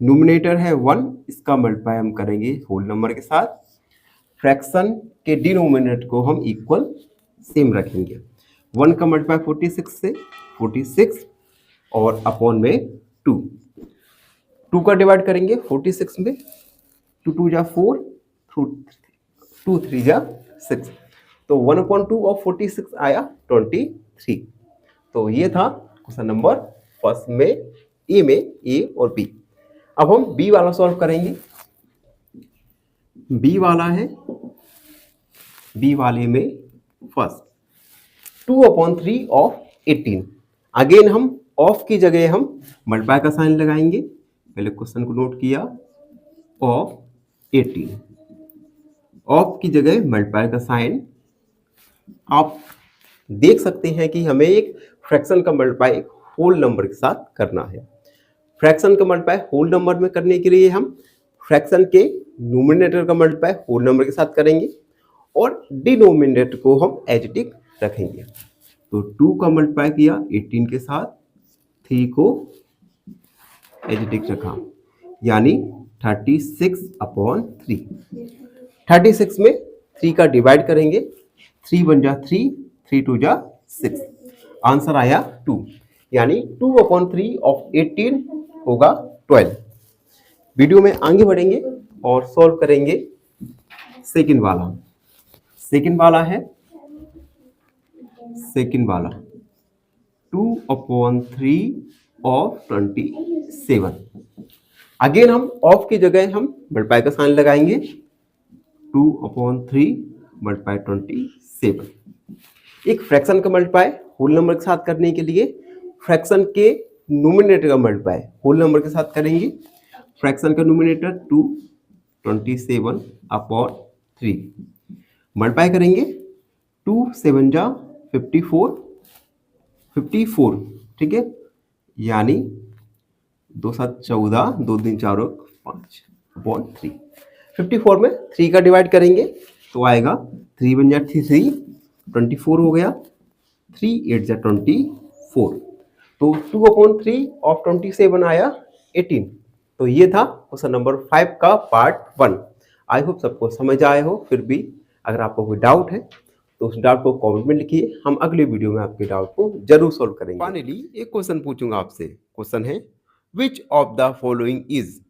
[SPEAKER 1] न्यूमरेटर है 1, इसका मल्टीप्लाई हम करेंगे होल नंबर के साथ। फ्रैक्शन के डिनोमिनेटर को हम इक्वल सेम रखेंगे। 1 का मल्टीप्लाई 46 से 46 और अपॉन में 2। 2 का डिवाइड करेंगे 46 में, 2 2 जा 4, 2 3 जा 6। तो 1/2 ऑफ 46 आया 23। तो ये था क्वेश्चन नंबर फर्स्ट में, ए और बी। अब हम बी वाला सॉल्व करेंगे। बी वाला है, बी वाले में फर्स्ट 2/3 ऑफ 18। अगेन हम ऑफ की जगह हम मल्टीप्लाई का साइन लगाएंगे। पहले क्वेश्चन को नोट किया, ऑफ 18, ऑफ की जगह मल्टीप्लाई का साइन। आप देख सकते हैं कि हमें एक फ्रैक्शन का मल्टीप्लाई एक होल नंबर के साथ करना है। फ्रैक्शन का मल्टीप्लाई होल नंबर में करने के लिए हम फ्रैक्शन के न्यूमरेटर का मल्टीप्लाई होल नंबर के साथ करेंगे और डिनोमिनेटर को हम एज इट इज रखेंगे। तो 2 का मल्टीप्लाई किया 18 के साथ, 3 को एज इट इज रखा, यानी 36/3। 36 में 3 का डिवाइड करेंगे, 3 1 जा 3, 3 2 जा 6। आंसर आया 2, यानी 2/3 ऑफ 18 होगा 12। वीडियो में आगे बढ़ेंगे और सॉल्व करेंगे सेकंड वाला। सेकंड वाला है, सेकंड वाला 2/3 ऑफ 27। अगेन हम ऑफ की जगह हम मल्टीप्लाई का साइन लगाएंगे। 2/3 मल्टीप्लाई 27। एक फ्रैक्शन का मल्टीप्लाई होल नंबर के साथ करने के लिए फ्रैक्शन के न्यूमरेटर का मल्टीप्लाई होल नंबर के साथ करेंगे। फ्रैक्शन का न्यूमरेटर 2/27/3 मल्टीप्लाई करेंगे 2 7 जा 54, 54, ठीक है, यानी 2 7 14, 2 3 4 5 अपॉन 3। 54 में 3 का डिवाइड करेंगे तो आएगा 3 1 जा 3, 24 हो गया, 3 8 जा 24, तो 2/3 ऑफ 27 आया 18। तो ये था क्वेश्चन नंबर 5 का पार्ट 1। आई होप सबको समझ आए हो। फिर भी अगर आपको कोई डाउट है तो उस डाउट को कमेंट में लिखिए, हम अगले वीडियो में आपके डाउट को जरूर सॉल्व करेंगे। फाइनली एक क्वेश्चन पूछूंगा आपसे। क्वेश्चन है, which of the following is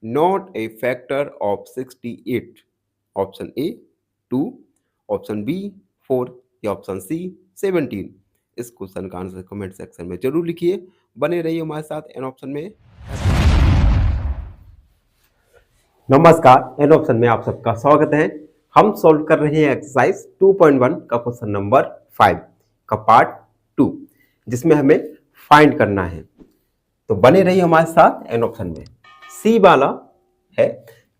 [SPEAKER 1] not a factor of 68? Option A 2, option B 4 या ऑप्शन सी 17। इस क्वेश्चन का आंसर कमेंट सेक्शन में जरूर लिखिए। बने रहिए हमारे साथ एन ऑप्शन में। नमस्कार, एन ऑप्शन में आप सबका स्वागत है। हम सॉल्व कर रहे हैं एक्सरसाइज 2.1 का क्वेश्चन नंबर 5 का पार्ट 2, जिसमें हमें फाइंड करना है। तो बने रहिए हमारे साथ एन ऑप्शन में। सी वाला है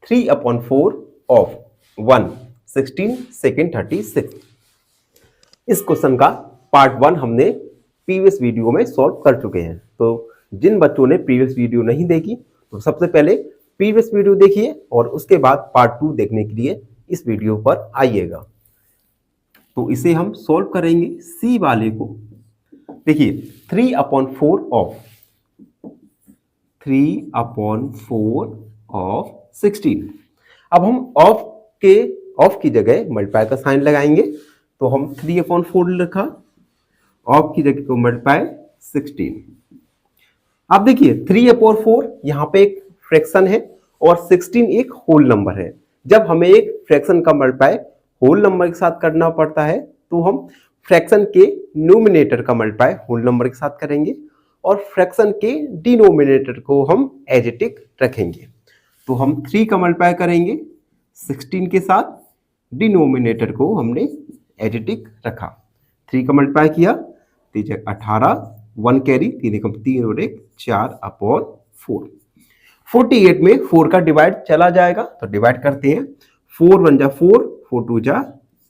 [SPEAKER 1] 3/4 ऑफ 1 16 सेकेंड 36। इस क्वेश्चन का पार्ट 1 हमने प्रीवियस वीडियो में सॉल्व कर चुके हैं। तो जिन बच्चों ने प्रीवियस वीडियो नहीं देखी तो सबसे पहले प्रीवियस वीडियो देखिए और उसके बाद पार्ट 2 देखने के लिए इस वीडियो पर आइएगा। तो इसे हम सॉल्व करेंगे। सी वाले को देखिए 3/4 ऑफ 16। अब हम ऑफ की जगह मल्टीप्लाई का साइन लगाएंगे, तो हम 3/4 लिखा, ऑफ की जगह को मल्टीप्लाई 16। अब देखिए 3/4 यहाँ पे एक फ्रैक्शन है और 16 एक होल नंबर है। जब हमें एक फ्रैक्शन का मल्टीप्लाई होल नंबर के साथ करना पड़ता है तो हम फ्रैक्शन के न्यूमिनेटर का मल्टीप्लाई होल नंबर के साथ करेंगे और फ्रैक्शन के डिनोमिनेटर को हम एज इट इज रखेंगे। तो हम 3 का मल्टीप्लाई करेंगे 16 के साथ, डिनोमिनेटर को हमने एज इट इज रखा। 3 का मल्टीप्लाई किया 3 18, 1 कैरी, 3 एकम 3 और 1 4/4। 48 में 4 का डिवाइड चला जाएगा तो डिवाइड करते हैं। 4 1 जा 4, 4 2 जा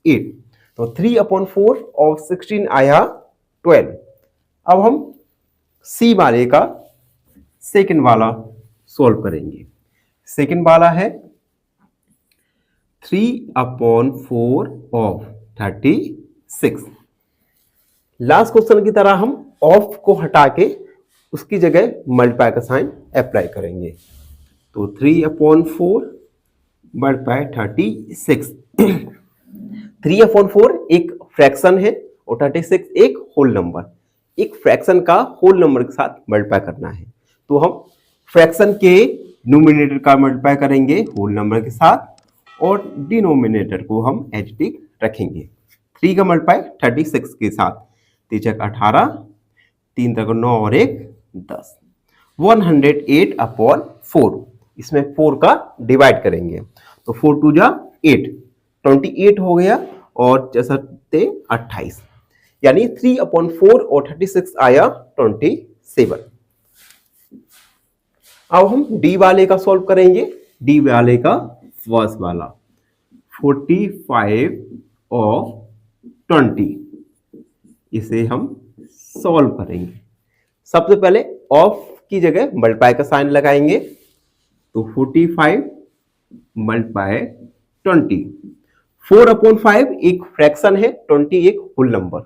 [SPEAKER 1] 8, तो 3/4 ऑफ 16 आया 12। अब हम सी वाले का सेकंड वाला सॉल्व करेंगे। सेकंड वाला है 3/4 ऑफ 36। लास्ट क्वेश्चन की तरह हम ऑफ को हटा के उसकी जगह मल्टीप्लाई का साइन अप्लाई करेंगे। तो 3/4 मल्टीप्लाई 36। 3/4 एक फ्रैक्शन है और 36 एक होल नंबर। एक फ्रैक्शन का होल नंबर के साथ मल्टीप्लाई करना है, तो हम फ्रैक्शन के न्यूमिनेटर का मल्टीप्लाई करेंगे होल नंबर के साथ और डिनोमिनेटर को हम एज इट इज रखेंगे। 3 का मल्टीप्लाई 36 के साथ, 3 18, 3 तक 9 और 1 10, 108/4। इसमें 4 का डिवाइड करेंगे तो 4 2 जा 8, 28 हो गया और 28, यानी 3/4 और 36 आया 27। अब हम डी वाले का सॉल्व करेंगे। डी वाले का फर्स्ट वाला 45 ऑफ 20, इसे हम सॉल्व करेंगे। सबसे पहले ऑफ की जगह मल्टीप्लाई का साइन लगाएंगे, तो 45 मल्टीप्लाई 20। 4/5 एक फ्रैक्शन है, 20 एक होल नंबर,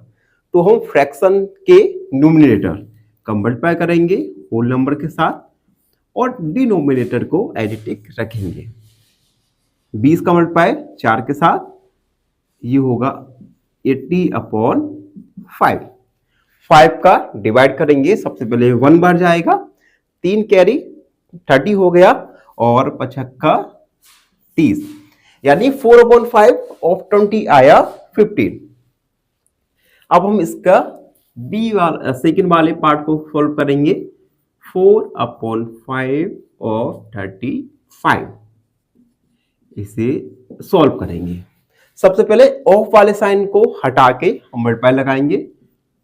[SPEAKER 1] तो हम फ्रैक्शन के न्यूमिनेटर का मल्टीप्लाई करेंगे होल नंबर के साथ और डिनोमिनेटर को एज इट इज रखेंगे। 20 का मल्टीप्लाई 4 के साथ, ये होगा 80/5। 5 का डिवाइड करेंगे, सबसे पहले 1 बार जाएगा, 3 कैरी 30 हो गया और 55 30, यानी 4/5 ऑफ 20 आया 15। अब हम इसका बी वाला सेकेंड वाले पार्ट को सॉल्व करेंगे। 4/5 ऑफ 35, इसे सॉल्व करेंगे। सबसे पहले ऑफ वाले साइन को हटा के हम मल्टीप्लाई लगाएंगे।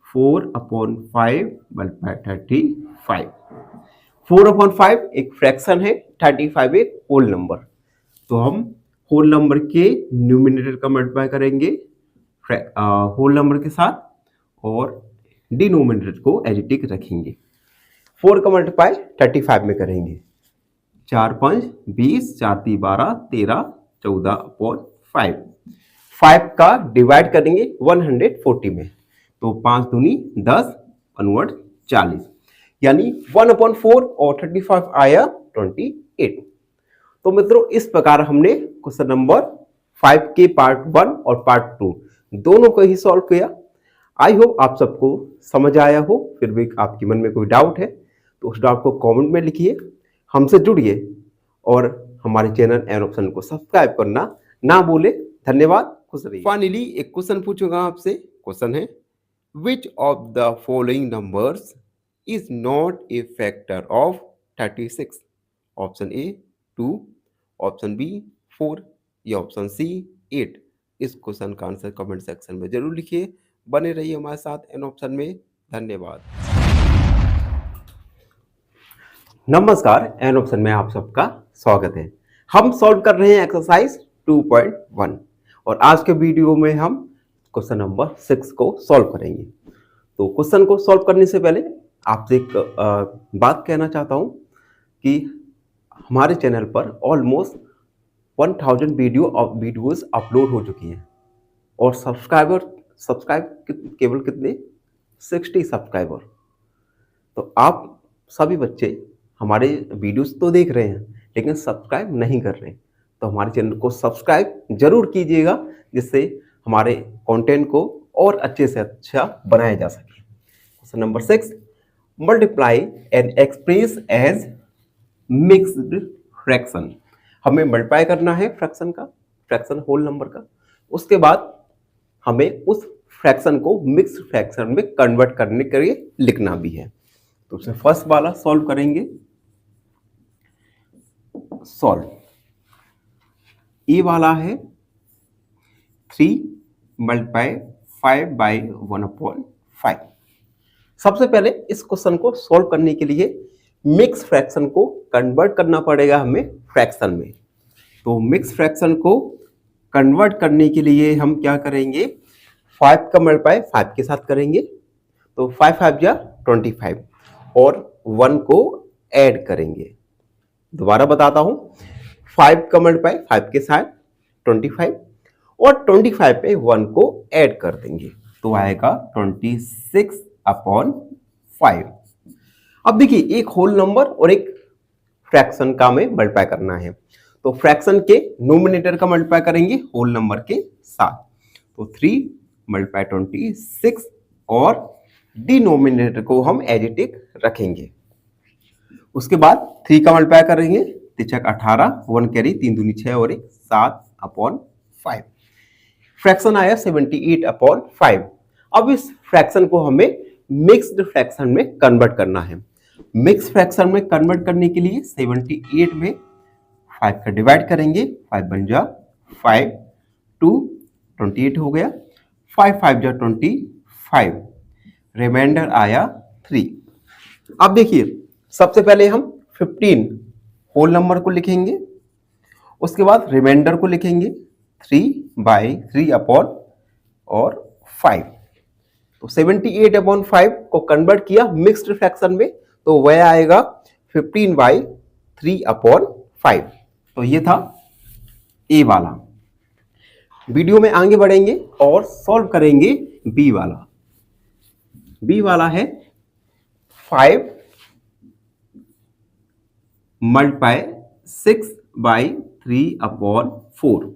[SPEAKER 1] 4/5 मल्टीप्लाई 35। 4/5 एक फ्रैक्शन है, 35 एक होल नंबर, तो हम होल नंबर के न्यूमिनेटर का मल्टीप्लाई करेंगे होल नंबर के साथ और डिनोमिनेटर को एडिटिव रखेंगे। 4 का मल्टीप्लाई 35 में करेंगे। 4 5 20, 4 3 12, 13 14 अपॉन 5। 5 का डिवाइड करेंगे 140 में, तो 5 दूनी 10 1 40, यानी 1/4 और 35 आया 28। तो मित्रों इस प्रकार हमने क्वेश्चन नंबर 5 के पार्ट 1 और पार्ट 2 दोनों को ही सॉल्व किया। आई होप आप सबको समझ आया हो। फिर भी आपके मन में कोई डाउट है तो उस डाउट को कमेंट में लिखिए, हमसे जुड़िए और हमारे चैनल एन ऑप्शन को सब्सक्राइब करना ना भूले। धन्यवाद, खुश रहिए। फाइनली एक क्वेश्चन पूछूंगा आपसे। क्वेश्चन है, which of the following numbers is not a factor of 36? Option A 2, option B 4 या ऑप्शन सी 8। इस क्वेश्चन का आंसर कमेंट सेक्शन में जरूर लिखिए। बने रहिए हमारे साथ एन ऑप्शन में। धन्यवाद। नमस्कार, एन ऑप्शन में आप सबका स्वागत है। हम सॉल्व कर रहे हैं एक्सरसाइज 2.1 और आज के वीडियो में हम क्वेश्चन नंबर 6 को सॉल्व करेंगे। तो क्वेश्चन को सॉल्व करने से पहले आपसे एक बात कहना चाहता हूं कि हमारे चैनल पर ऑलमोस्ट 1000 वीडियोस अपलोड हो चुकी हैं और सब्सक्राइब केवल कितने 60 सब्सक्राइबर। तो आप सभी बच्चे हमारे वीडियोस तो देख रहे हैं लेकिन सब्सक्राइब नहीं कर रहे, तो हमारे चैनल को सब्सक्राइब जरूर कीजिएगा जिससे हमारे कंटेंट को और अच्छे से अच्छा बनाया जा सके। Question number 6, multiply and express as mixed fraction. हमें मल्टीप्लाई करना है फ्रैक्शन का, फ्रैक्शन होल नंबर का। उसके बाद हमें उस फ्रैक्शन को मिक्स्ड फ्रैक्शन में कन्वर्ट करने के लिए लिखना भी है। तो उसमें फर्स्ट वाला सॉल्व करेंगे। सॉल्व ए वाला है 3 मल्टीप्लाई 5/1/5। सबसे पहले इस क्वेश्चन को सॉल्व करने के लिए मिक्स फ्रैक्शन को कन्वर्ट करना पड़ेगा हमें फ्रैक्शन में। तो मिक्स फ्रैक्शन को कन्वर्ट करने के लिए हम क्या करेंगे, 5 का मल्टीप्लाई 5 के साथ करेंगे। तो 5 5 जा 25 और 1 को ऐड करेंगे। दोबारा बताता हूं, 5 का मल्टीप्लाई 5 के साथ 25 और 25 पे 1 को ऐड कर देंगे तो आएगा 26/5। अब देखिए एक होल नंबर और एक फ्रैक्शन का हमें मल्टीप्लाई करना है। तो फ्रैक्शन के नोमिनेटर का मल्टीप्लाई करेंगे होल नंबर के साथ। तो 3 मल्टीप्लाई 26 और डिनोमिनेटर को हम एज इट इज रखेंगे। उसके बाद 3 का मल्टीप्लाई करेंगे 3 18, 1 कैरी 3 दूनी 6 और 1 7/5। फ्रैक्शन आया 78/5। अब इस फ्रैक्शन को हमें मिक्स्ड फ्रैक्शन में कन्वर्ट करना है। मिक्स फ्रैक्शन में कन्वर्ट करने के लिए 78 में 5 का डिवाइड करेंगे। 5 बन जा 5, 2 28 हो गया। 5 5 जा 25, रिमाइंडर आया 3। अब देखिए सबसे पहले हम 15 होल नंबर को लिखेंगे, उसके बाद रिमाइंडर को लिखेंगे 3/3/5। तो 78/5 को कन्वर्ट किया मिक्स्ड फ्रैक्शन में तो वह आएगा 15/3/5। तो ये था ए वाला। वीडियो में आगे बढ़ेंगे और सॉल्व करेंगे बी वाला। बी वाला है 5 मल्टीप्लाई 6/3/4।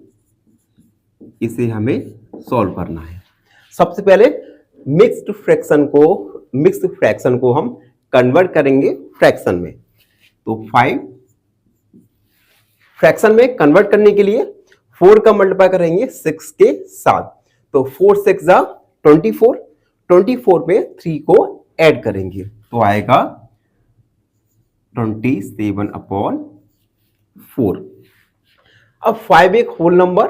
[SPEAKER 1] इसे हमें सॉल्व करना है। सबसे पहले मिक्स्ड फ्रैक्शन को हम कन्वर्ट करेंगे फ्रैक्शन में। तो 5 फ्रैक्शन में कन्वर्ट करने के लिए 4 का मल्टीप्लाई करेंगे 6 के साथ। तो 4 6 जा 24, 24 में 3 को ऐड करेंगे तो आएगा 27/4। अब 5 एक होल नंबर,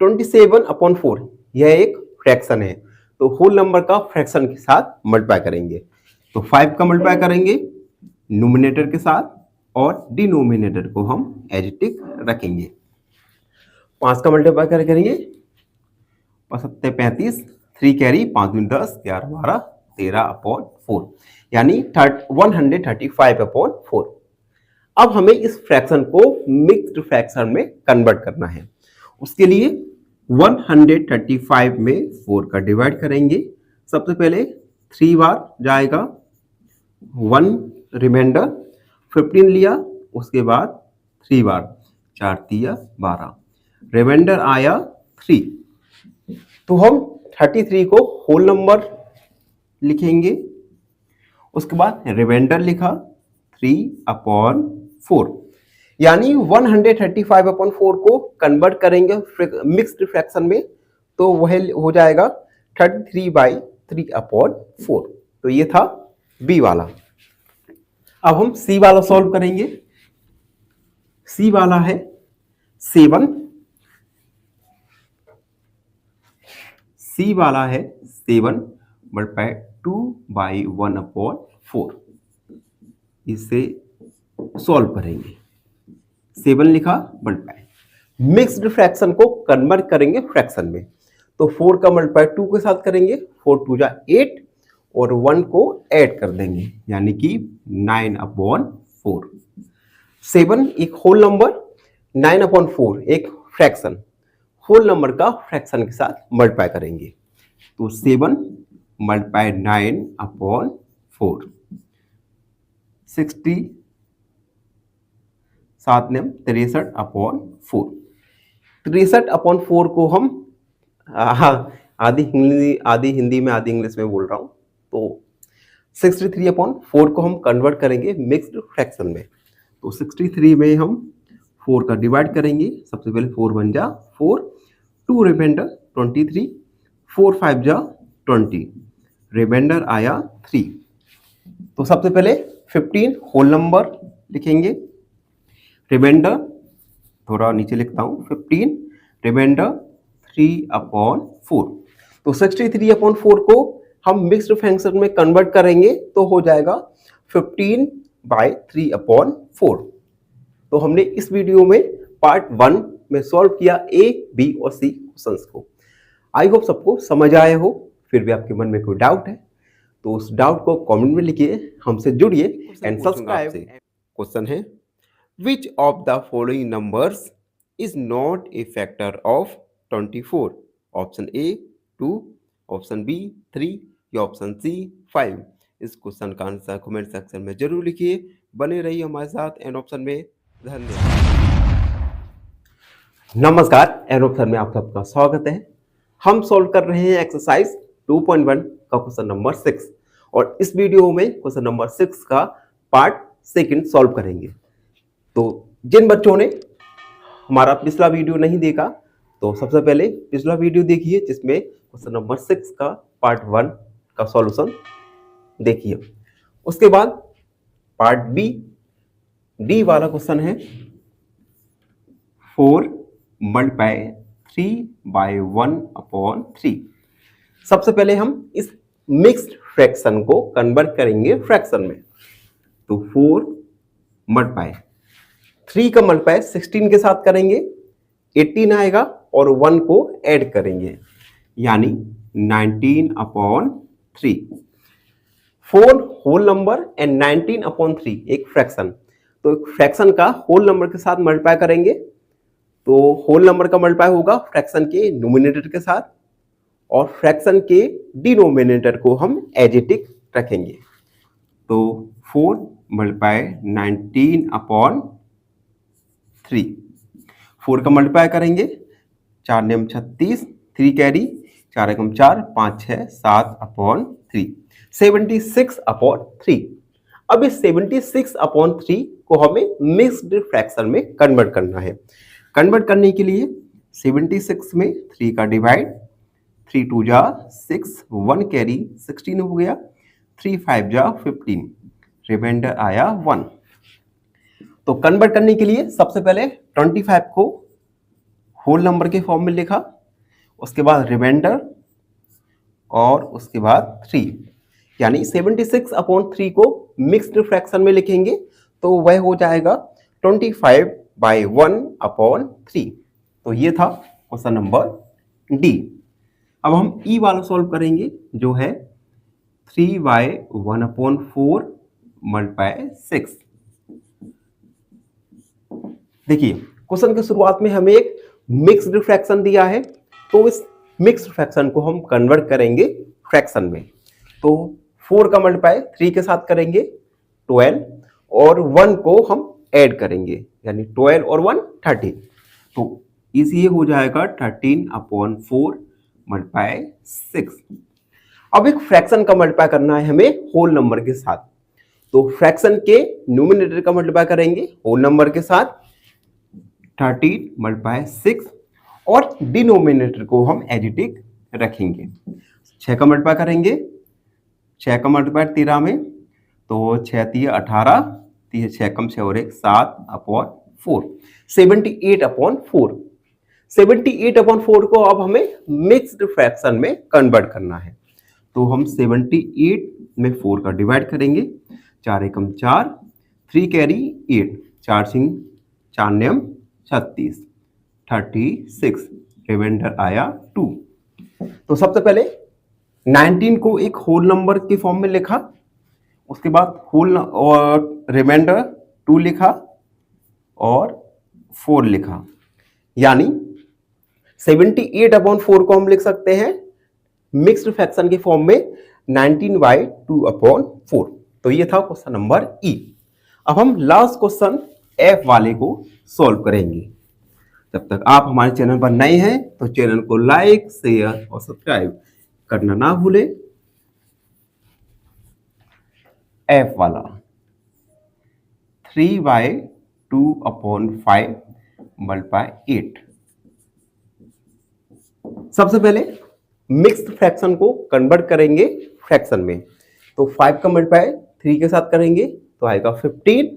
[SPEAKER 1] 27/4 यह एक फ्रैक्शन है तो होल नंबर का फ्रैक्शन के साथ मल्टीप्लाई करेंगे। तो 5 का मल्टीप्लाई करेंगे नोमिनेटर के साथ और डिनोमिनेटर को हम एज इट इज रखेंगे। 5 का मल्टीप्लाई करेंगे सत्ते 35, 3 कैरी 5 दूनी 10, 11 12 13/4 यानी 135/4। अब हमें इस फ्रैक्शन को मिक्स्ड फ्रैक्शन में कन्वर्ट करना है। उसके लिए 135 में 4 का डिवाइड करेंगे। सबसे पहले 3 बार जाएगा, 1 रिमाइंडर, 15 लिया, उसके बाद 3 बार, 4 3 12, रिमाइंडर आया 3। तो हम 33 को होल नंबर लिखेंगे। उसके बाद रिमाइंडर लिखा 3/4 यानी 135/4 को कन्वर्ट करेंगे मिक्स्ड फ्रैक्शन में, तो वह हो जाएगा 33/3/4। तो ये था बी वाला। अब हम सी वाला सॉल्व करेंगे। सी वाला है 7, सी वाला है 7 मल्टीप्लाई 2/1/4। इसे सॉल्व करेंगे। 7 लिखा मल्टीप्लाई, मिक्स्ड फ्रैक्शन को कन्वर्ट करेंगे फ्रैक्शन में, तो 4 का मल्टीप्लाई 2 के साथ करेंगे, 4 2 जा 8 और 1 को ऐड कर देंगे यानी कि 9/4। 7 एक होल नंबर, 9/4 एक फ्रैक्शन, होल नंबर का फ्रैक्शन के साथ मल्टीप्लाई करेंगे, तो 7 मल्टीप्लाई 9/4 60, 7 ने 63/4। 63/4 को हम आधी हिंदी में आधी इंग्लिश में बोल रहा हूं, तो 63/4 को हम कन्वर्ट करेंगे मिक्स्ड फ्रैक्शन में। तो 63 में हम 4 का डिवाइड करेंगे। सबसे पहले 4 1 जा 4, 2 रिमाइंडर 23, 4 5 जा 20, रिमाइंडर आया 3। तो सबसे पहले 15 होल नंबर लिखेंगे, रिमाइंडर थोड़ा नीचे लिखता हूं, 15 रिमाइंडर 3/4। तो 63/4 को हम मिक्स्ड फ्रैक्शन में कन्वर्ट करेंगे तो हो जाएगा 15/3/4। तो हमने इस वीडियो में पार्ट 1 में सॉल्व किया ए, बी और सी क्वेश्चंस को। आई होप सबको समझ आए हो। फिर भी आपके मन में कोई डाउट है तो उस डाउट को कमेंट में लिखिए, हमसे जुड़िए एंड सब्सक्राइब। क्वेश्चन है, which of the following numbers is not a factor of 24? Option A 2, option B 3 या ऑप्शन सी 5। इस क्वेश्चन का आंसर कमेंट सेक्शन में जरूर लिखिए। बने रहिए हमारे साथ एंड ऑप्शन में। धन्यवाद। नमस्कार, एंड ऑप्शन में आप सबका स्वागत है। हम सॉल्व कर रहे हैं एक्सरसाइज 2.1 का क्वेश्चन नंबर 6 और इस वीडियो में क्वेश्चन नंबर 6 का पार्ट 2 सॉल्व करेंगे। तो जिन बच्चों ने हमारा पिछला वीडियो नहीं देखा तो सबसे पहले पिछला वीडियो देखिए जिसमें क्वेश्चन नंबर 6 का पार्ट 1 का सॉल्यूशन देखिए। उसके बाद पार्ट बी डी वाला क्वेश्चन है 4 मल्टीप्लाई 3/1/3। सबसे पहले हम इस मिक्स्ड फ्रैक्शन को कन्वर्ट करेंगे फ्रैक्शन में, तो 4 मल्टीप्लाई 3 का मल्टीप्लाई 16 के साथ करेंगे, 18 आएगा और 1 को ऐड करेंगे यानी 19/3। 4 होल नंबर एंड 19/3 एक फ्रैक्शन, तो एक फ्रैक्शन का होल नंबर के साथ मल्टीप्लाई करेंगे तो होल नंबर का मल्टीप्लाई होगा फ्रैक्शन के न्यूमरेटर के साथ और फ्रैक्शन के डिनोमिनेटर को हम एज इट इज रखेंगे। तो 4 मल्टीप्लाई 19/3, 4 का मल्टीप्लाई करेंगे, 4 नेम 36, 3 कैरी, 4 एकम 4, 5 6 7/3, 76/3। अब इस 76/3 को हमें मिक्स्ड फ्रैक्शन में कन्वर्ट करना है। कन्वर्ट करने के लिए 76 में 3 का डिवाइड, 3 2 जा 6, 1 कैरी 16 हो गया, 3 5 जा 15, रिमाइंडर आया 1। तो कन्वर्ट करने के लिए सबसे पहले 25 को होल नंबर के फॉर्म में लिखा, उसके बाद रिमाइंडर और उसके बाद 3 यानी 76/3 को मिक्स्ड फ्रैक्शन में लिखेंगे तो वह हो जाएगा 25/1/3। तो ये था क्वेश्चन नंबर डी। अब हम ई वाला सॉल्व करेंगे जो है 3y1/4 मल्टीप्लाई 6। देखिए क्वेश्चन की शुरुआत में हमें एक मिक्स्ड फ्रैक्शन दिया है, तो इस मिक्स्ड फ्रैक्शन को हम कन्वर्ट करेंगे फ्रैक्शन में। तो 4 का मल्टीप्लाई 3 के साथ करेंगे 12 और 1 को हम ऐड करेंगे, यानी 12 और 1 13। तो इसी हो जाएगा 13/4 मल्टीप्लाई 6। अब एक फ्रैक्शन का मल्टीप्लाई करना है हमें होल नंबर के साथ, तो फ्रैक्शन के न्यूमरेटर का मल्टीप्लाई करेंगे होल नंबर के साथ 13 मल्टीप्लाई 6 और डिनोमिनेटर को हम एज इट इज रखेंगे। 6 का मल्टीप्लाई करेंगे, 6 का मल्टीप्लाई 13 में, तो 6 3 18, 6 कम 6 और 1 7/4 78/4। 78/4 को अब हमें मिक्स्ड फ्रैक्शन में कन्वर्ट करना है, तो हम 78 में 4 का डिवाइड करेंगे, 4 एकम 4, 3 कैरी 8, 4 सिंह 4 नियम 36, 36 रिमाइंडर आया 2। तो सबसे पहले 19 को एक होल नंबर के फॉर्म में लिखा, उसके बाद होल और रिमाइंडर 2 लिखा और 4 लिखा, यानी 78/4 को हम लिख सकते हैं मिक्स्ड फ्रैक्शन के फॉर्म में 19/2/4। तो ये था क्वेश्चन नंबर ई। अब हम लास्ट क्वेश्चन एफ वाले को सॉल्व करेंगे। जब तक आप हमारे चैनल पर नए हैं तो चैनल को लाइक शेयर और सब्सक्राइब करना ना भूलें। एफ वाला 3/2/5 मल्टीप्लाई 8। सबसे पहले मिक्स्ड फ्रैक्शन को कन्वर्ट करेंगे फ्रैक्शन में, तो 5 का मल्टीप्लाई 3 के साथ करेंगे तो आएगा 15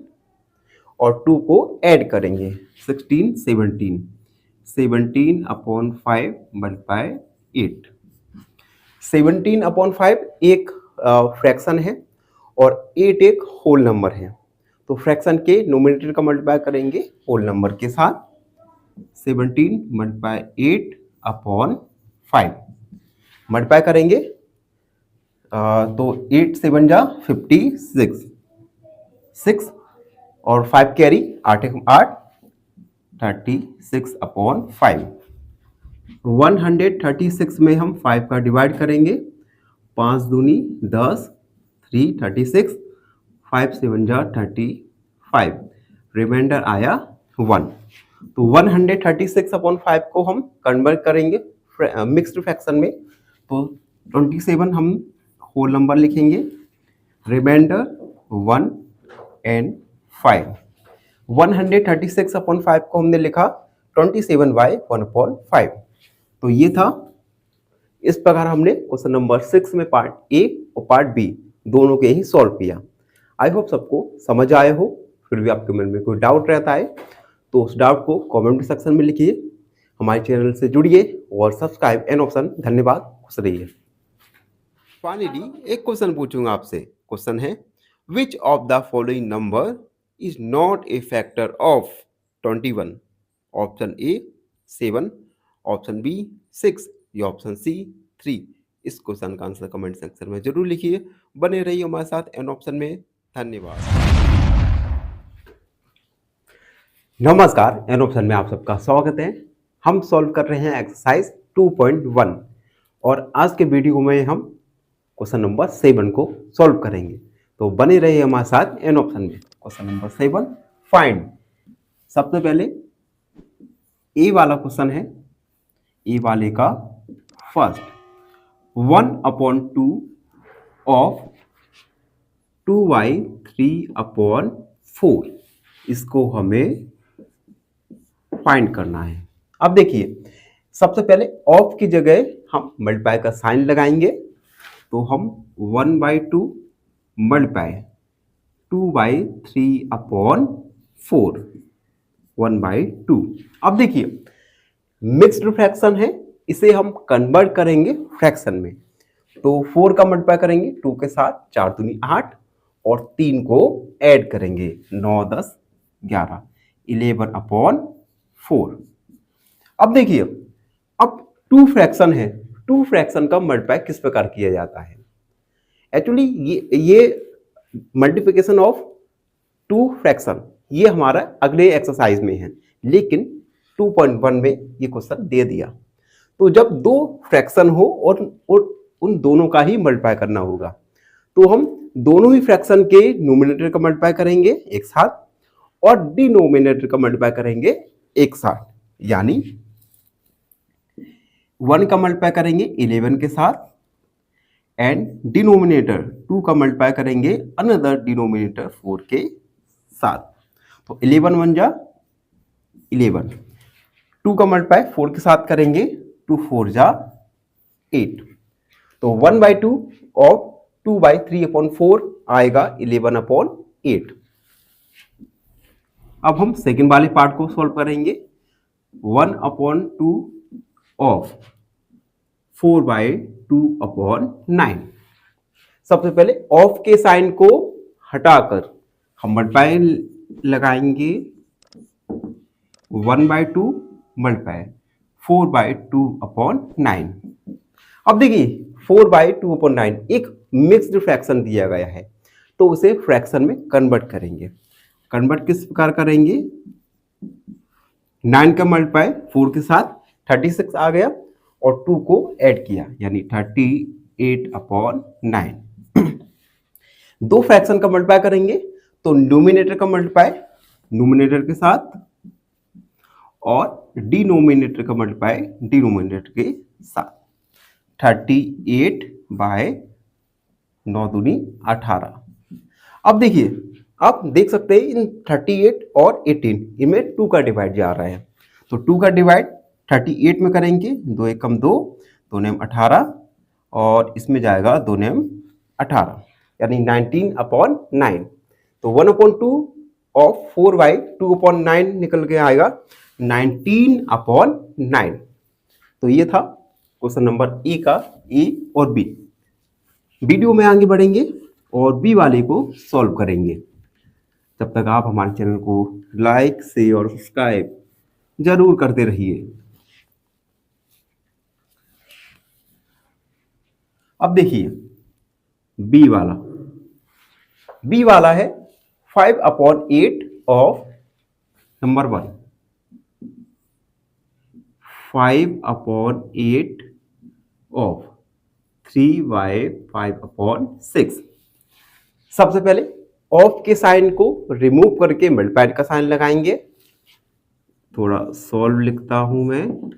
[SPEAKER 1] और 2 को ऐड करेंगे 16 17 17/5 मल्टीप्लाई 8। 17/5 एक फ्रैक्शन है और 8 एक होल नंबर है, तो फ्रैक्शन के नोमिनेटर का मल्टीप्लाई करेंगे होल नंबर के साथ 17 मल्टीप्लाई 8/5 मल्टीप्लाई करेंगे, तो 8 7 जा 56, 6 और 5 कैरी 8 8 36/5। 136 में हम 5 का डिवाइड करेंगे, 5 दूनी 10, 3 36, 5 7 जा 35, रिमाइंडर आया 1। तो 136/5 को हम कन्वर्ट करेंगे मिक्स्ड फ्रैक्शन में, तो 27 हम होल नंबर लिखेंगे, रिमाइंडर 1 एंड 5। 136/5 को हमने लिखा 27/1/5। तो ये था, इस प्रकार हमने क्वेश्चन नंबर 6 में पार्ट ए और पार्ट बी दोनों के ही सॉल्व किया। आई होप सबको समझ आए हो। फिर भी आपके मन में कोई डाउट रहता है तो उस डाउट को कमेंट सेक्शन में लिखिए। हमारे चैनल से जुड़िए और सब्सक्राइब एन ऑप्शन। धन्यवाद, खुश रहिए। फाइनली एक क्वेश्चन पूछूंगा आपसे। क्वेश्चन है, which of the following number is not a factor of 21? Option A 7, option B 6 या ऑप्शन सी 3। इस क्वेश्चन का आंसर कमेंट सेक्शन में जरूर लिखिए। बने रहिए हमारे साथ एन ऑप्शन में। धन्यवाद। नमस्कार, एन ऑप्शन में आप सबका स्वागत है। हम सॉल्व कर रहे हैं एक्सरसाइज 2.1 और आज के वीडियो में हम क्वेश्चन नंबर 7 को सॉल्व करेंगे। तो बने रहिए हमारे साथ एन ऑप्शन में। Question number 7, find. सबसे पहले ए वाला क्वेश्चन है। ए वाले का फर्स्ट 1/2 ऑफ 2y 3/4, इसको हमें फाइंड करना है। अब देखिए, सबसे पहले ऑफ की जगह हम मल्टीप्लाई का साइन लगाएंगे, तो हम 1/2 मल्टीप्लाई 2/3/4 1/2। अब देखिए, मिक्स्ड फ्रैक्शन है, इसे हम कन्वर्ट करेंगे फ्रैक्शन में, तो 4 का मल्टीप्लाई करेंगे 2 के साथ, 4 दूनी 8 और 3 को ऐड करेंगे 9 10 11 11/4। अब देखिए, अब 2 फ्रैक्शन है टू फ्रैक्शन का मल्टीप्लाई किस प्रकार किया जाता है। एक्चुअली ये मल्टीप्लिकेशन ऑफ टू फ्रैक्शन ये हमारा अगले एक्सरसाइज में है, लेकिन 2.1 में ये क्वेश्चन दे दिया। तो जब दो फ्रैक्शन हो और उन दोनों का ही मल्टीप्लाई करना होगा, तो हम दोनों ही फ्रैक्शन के न्यूमरेटर का मल्टीप्लाई करेंगे एक साथ और डिनोमिनेटर का मल्टीप्लाई करेंगे एक साथ। यानी 1 का मल्टीप्लाई करेंगे 11 के साथ एंड डिनोमिनेटर 2 का मल्टीप्लाई करेंगे अनदर डिनोमिनेटर 4 के साथ। तो 11 1 जा 11, 2 का मल्टीप्लाई 4 के साथ करेंगे 2 4 जा 8। तो 1/2 और 2/3/4 आएगा 11/8। अब हम सेकेंड वाले पार्ट को सॉल्व करेंगे। 1/2 ऑफ 4/2/9। सबसे पहले ऑफ के साइन को हटाकर हम मल्टीप्लाई लगाएंगे। 1/2 मल्टीप्लाई 4/2/9। अब देखिए 4/2/9 एक मिक्स्ड फ्रैक्शन दिया गया है, तो उसे फ्रैक्शन में कन्वर्ट करेंगे। कन्वर्ट किस प्रकार करेंगे, 9 का मल्टीप्लाई 4 के साथ 36 आ गया और 2 को ऐड किया यानी 38/9। दो फ्रैक्शन का मल्टीप्लाई करेंगे तो न्यूमिनेटर का मल्टीप्लाई न्यूमिनेटर के साथ और डिनोमिनेटर का मल्टीप्लाई डिनोमिनेटर के साथ। 38/9 दूनी 18। अब देखिए, आप देख सकते हैं इन 38 और 18 इनमें 2 का डिवाइड जा रहा है, तो 2 का डिवाइड 38 में करेंगे, 2 1 कम 2, 2 नेम 18 और इसमें जाएगा 2 नेम 18 यानी 19/9। तो 1/2 ऑफ 4/2/9 निकल के आएगा 19/9। तो ये था क्वेश्चन नंबर ए का ए और बी। वीडियो में आगे बढ़ेंगे और बी वाले को सॉल्व करेंगे। तब तक आप हमारे चैनल को लाइक शेयर और सब्सक्राइब जरूर करते रहिए। अब देखिए बी वाला है 5/8 ऑफ नंबर 1, 5/8 ऑफ 3/5/6। सबसे पहले ऑफ के साइन को रिमूव करके मल्टीप्लाई का साइन लगाएंगे। थोड़ा सॉल्व लिखता हूं मैं।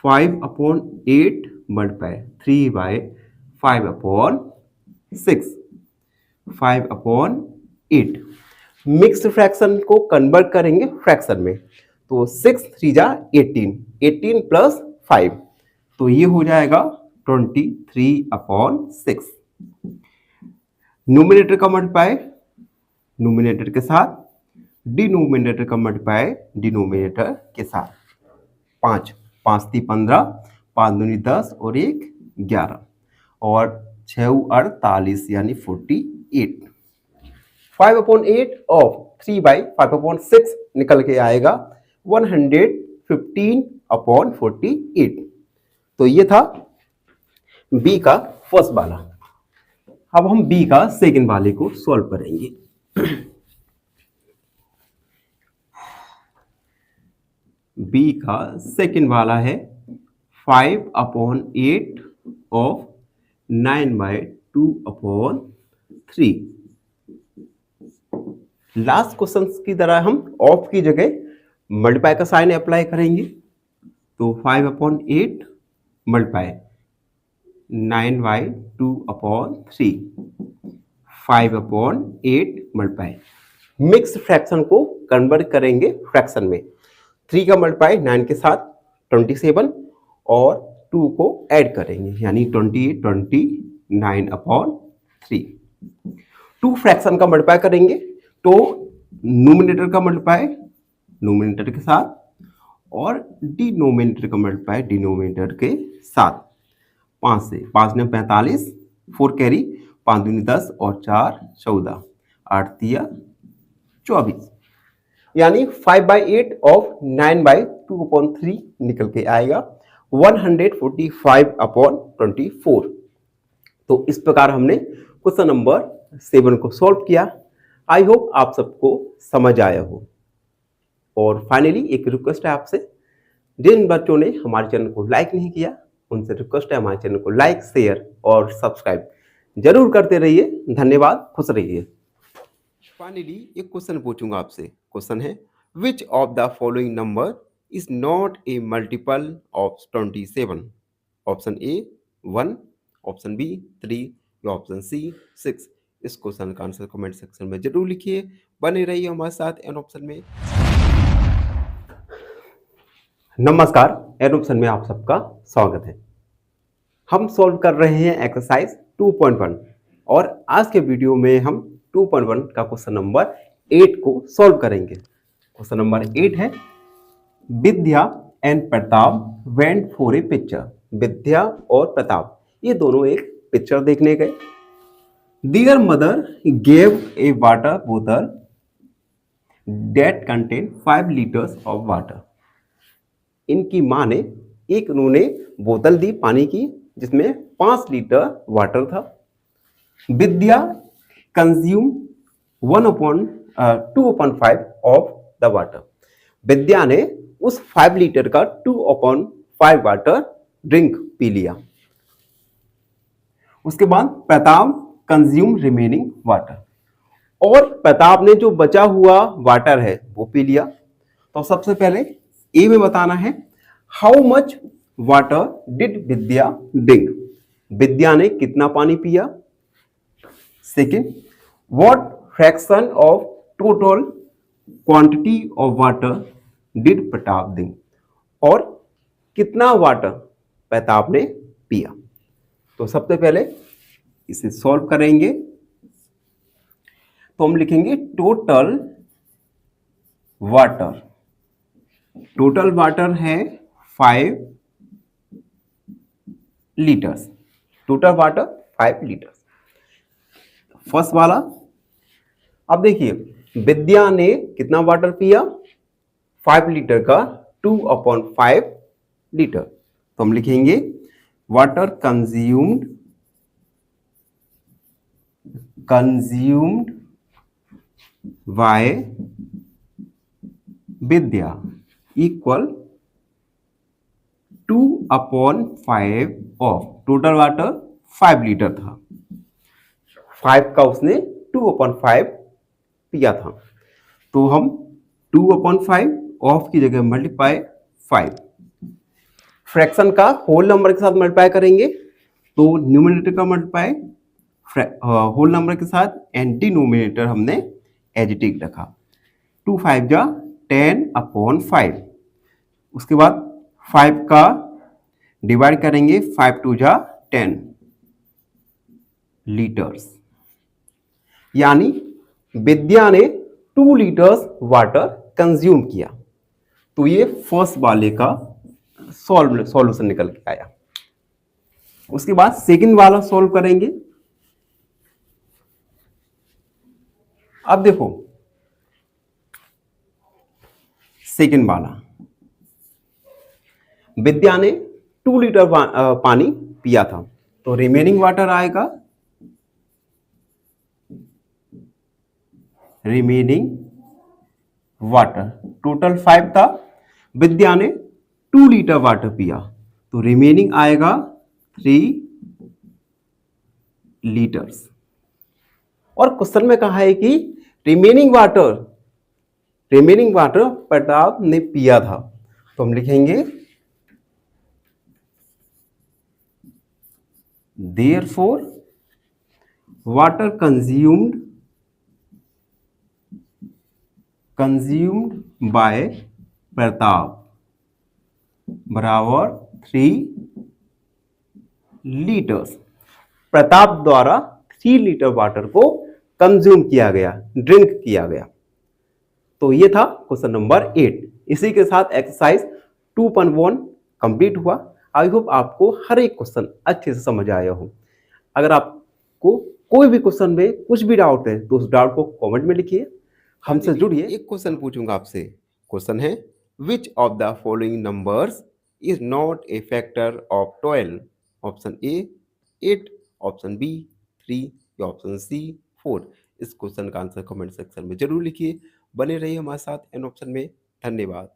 [SPEAKER 1] 5/8 मल्टीप्लाई 3/5/6, 5/8। मिक्स्ड फ्रैक्शन को कन्वर्ट करेंगे फ्रैक्शन में, तो 6 3 जा 18, 18 प्लस 5, तो ये हो जाएगा 23/6। न्यूमिनेटर का मल्टीप्लाई न्यूमिनेटर के साथ, डिनोमिनेटर का मल्टीप्लाई डिनोमिनेटर के साथ। 5 5 3 15, 5 दूनी 10 और 1 11 और 6 48 यानी 48। 5/8 ऑफ 3/5/6 निकल के आएगा 115/48। तो ये था बी का फर्स्ट वाला। अब हम बी का सेकंड वाले को सॉल्व करेंगे। बी का सेकंड वाला है 5/8 ऑफ 9/2/3। लास्ट क्वेश्चन की तरह हम ऑफ की जगह मल्टीप्लाई का साइन अप्लाई करेंगे। तो 5/8 मल्टीप्लाई 9/2/3, 5/8 मल्टीप्लाई। मिक्स फ्रैक्शन को कन्वर्ट करेंगे फ्रैक्शन में। 3 का मल्टीप्लाई 9 के साथ 27 और 2 को ऐड करेंगे यानी 28 29/3। 2 फ्रैक्शन का मल्टीप्लाई करेंगे तो न्यूमिनेटर का मल्टीप्लाई न्यूमिनेटर के साथ और डिनोमिनेटर का मल्टीप्लाई डिनोमिनेटर के साथ। 5 से 5 ने 45, 4 कैरी, 5 दूनी 10 और 4 14, 8 तिया 24 यानी 5/8 ऑफ 9/2/3 निकल के आएगा 145/24। तो इस प्रकार हमने क्वेश्चन नंबर 7 को सॉल्व किया। आई होप आप सबको समझ आया हो। और फाइनली एक रिक्वेस्ट है आपसे, जिन बच्चों ने हमारे चैनल को लाइक नहीं किया उनसे रिक्वेस्ट है हमारे चैनल को लाइक, शेयर और सब्सक्राइब जरूर करते रहिए। धन्यवाद, खुश रहिए। फाइनली एक क्वेश्चन पूछूंगा आपसे। क्वेश्चन है, which of the following number is not a multiple of 27? Option A 1, option B 3 या ऑप्शन सी 6। इस क्वेश्चन का आंसर कमेंट सेक्शन में जरूर लिखिए। बने रहिए हमारे साथ एन ऑप्शन में। नमस्कार, एन ऑप्शन में आप सबका स्वागत है। हम सॉल्व कर रहे हैं एक्सरसाइज 2.1 और आज के वीडियो में हम 2.1 का क्वेश्चन नंबर 8 को सॉल्व करेंगे। क्वेश्चन नंबर 8 है, Vidya and Pratap went for a picture. Vidya और प्रताप ये दोनों एक पिक्चर देखने गए। Their mother gave a water bottle that contained 5 liters of water. इनकी माँ ने उन्होंने बोतल दी पानी की जिसमें 5 लीटर वाटर था। विद्या कंज्यूम 2/5 ऑफ द वाटर। विद्या ने उस 5 लीटर का 2/5 वाटर ड्रिंक पी लिया। उसके बाद प्रताप कंज्यूम रिमेनिंग वाटर, और प्रताप ने जो बचा हुआ वाटर है वो पी लिया। तो सबसे पहले ए में बताना है, how much water did Vidya drink. Vidya ने कितना पानी पिया। Second, what fraction of total quantity of water did Pratap drink, और कितना वाटर प्रताप ने पिया। तो सबसे पहले इसे सॉल्व करेंगे तो हम लिखेंगे टोटल वाटर। टोटल वाटर है 5 litres. Total water 5 litres. First वाला, अब देखिए विद्या ने कितना वाटर पिया, 5 लीटर का 2/5 लीटर। तो हम लिखेंगे water consumed by Vidya equal 2/5 of total water 5 litre था, 5 का उसने 2/5 पिया था। तो हम 2/5 ऑफ की जगह मल्टीप्लाई 5, फ्रैक्शन का होल नंबर के साथ मल्टीप्लाई करेंगे तो न्यूमरेटर का मल्टीप्लाई होल नंबर के साथ एंड डिनोमिनेटर हमने एज इट इज रखा। 2 5 जा 10/5। उसके बाद 5 का डिवाइड करेंगे, 5 2 जा 10 लीटर्स। यानी विद्या ने 2 लीटर्स वाटर कंज्यूम किया। तो ये फर्स्ट वाले का सॉल्यूशन निकल के आया। उसके बाद सेकंड वाला सॉल्व करेंगे। अब देखो सेकंड वाला, विद्या ने 2 लीटर पानी पिया था, तो रिमेनिंग वाटर आएगा, रिमेनिंग वाटर टोटल 5 था, विद्या ने 2 लीटर वाटर पिया तो रिमेनिंग आएगा 3 लीटर्स। और क्वेश्चन में कहा है कि रिमेनिंग वाटर प्रताप ने पिया था। तो हम लिखेंगे therefore water consumed by Pratap बराबर 3 लीटर्स। प्रताप द्वारा 3 लीटर वाटर को कंज्यूम किया गया, ड्रिंक किया गया। तो ये था क्वेश्चन नंबर 8। इसी के साथ एक्सरसाइज 2.1 कंप्लीट हुआ। आई होप आपको हर एक क्वेश्चन अच्छे से समझ आया हो। अगर आपको कोई भी क्वेश्चन में कुछ भी डाउट है तो उस डाउट को कमेंट में लिखिए, हमसे जुड़िए। एक क्वेश्चन पूछूंगा आपसे। क्वेश्चन है, which of the following numbers is not a factor of 12? Option A 8, option B 3 या ऑप्शन सी 4। इस क्वेश्चन का आंसर कमेंट सेक्शन में जरूर लिखिए। बने रहिए हमारे साथ एन ऑप्शन में। धन्यवाद।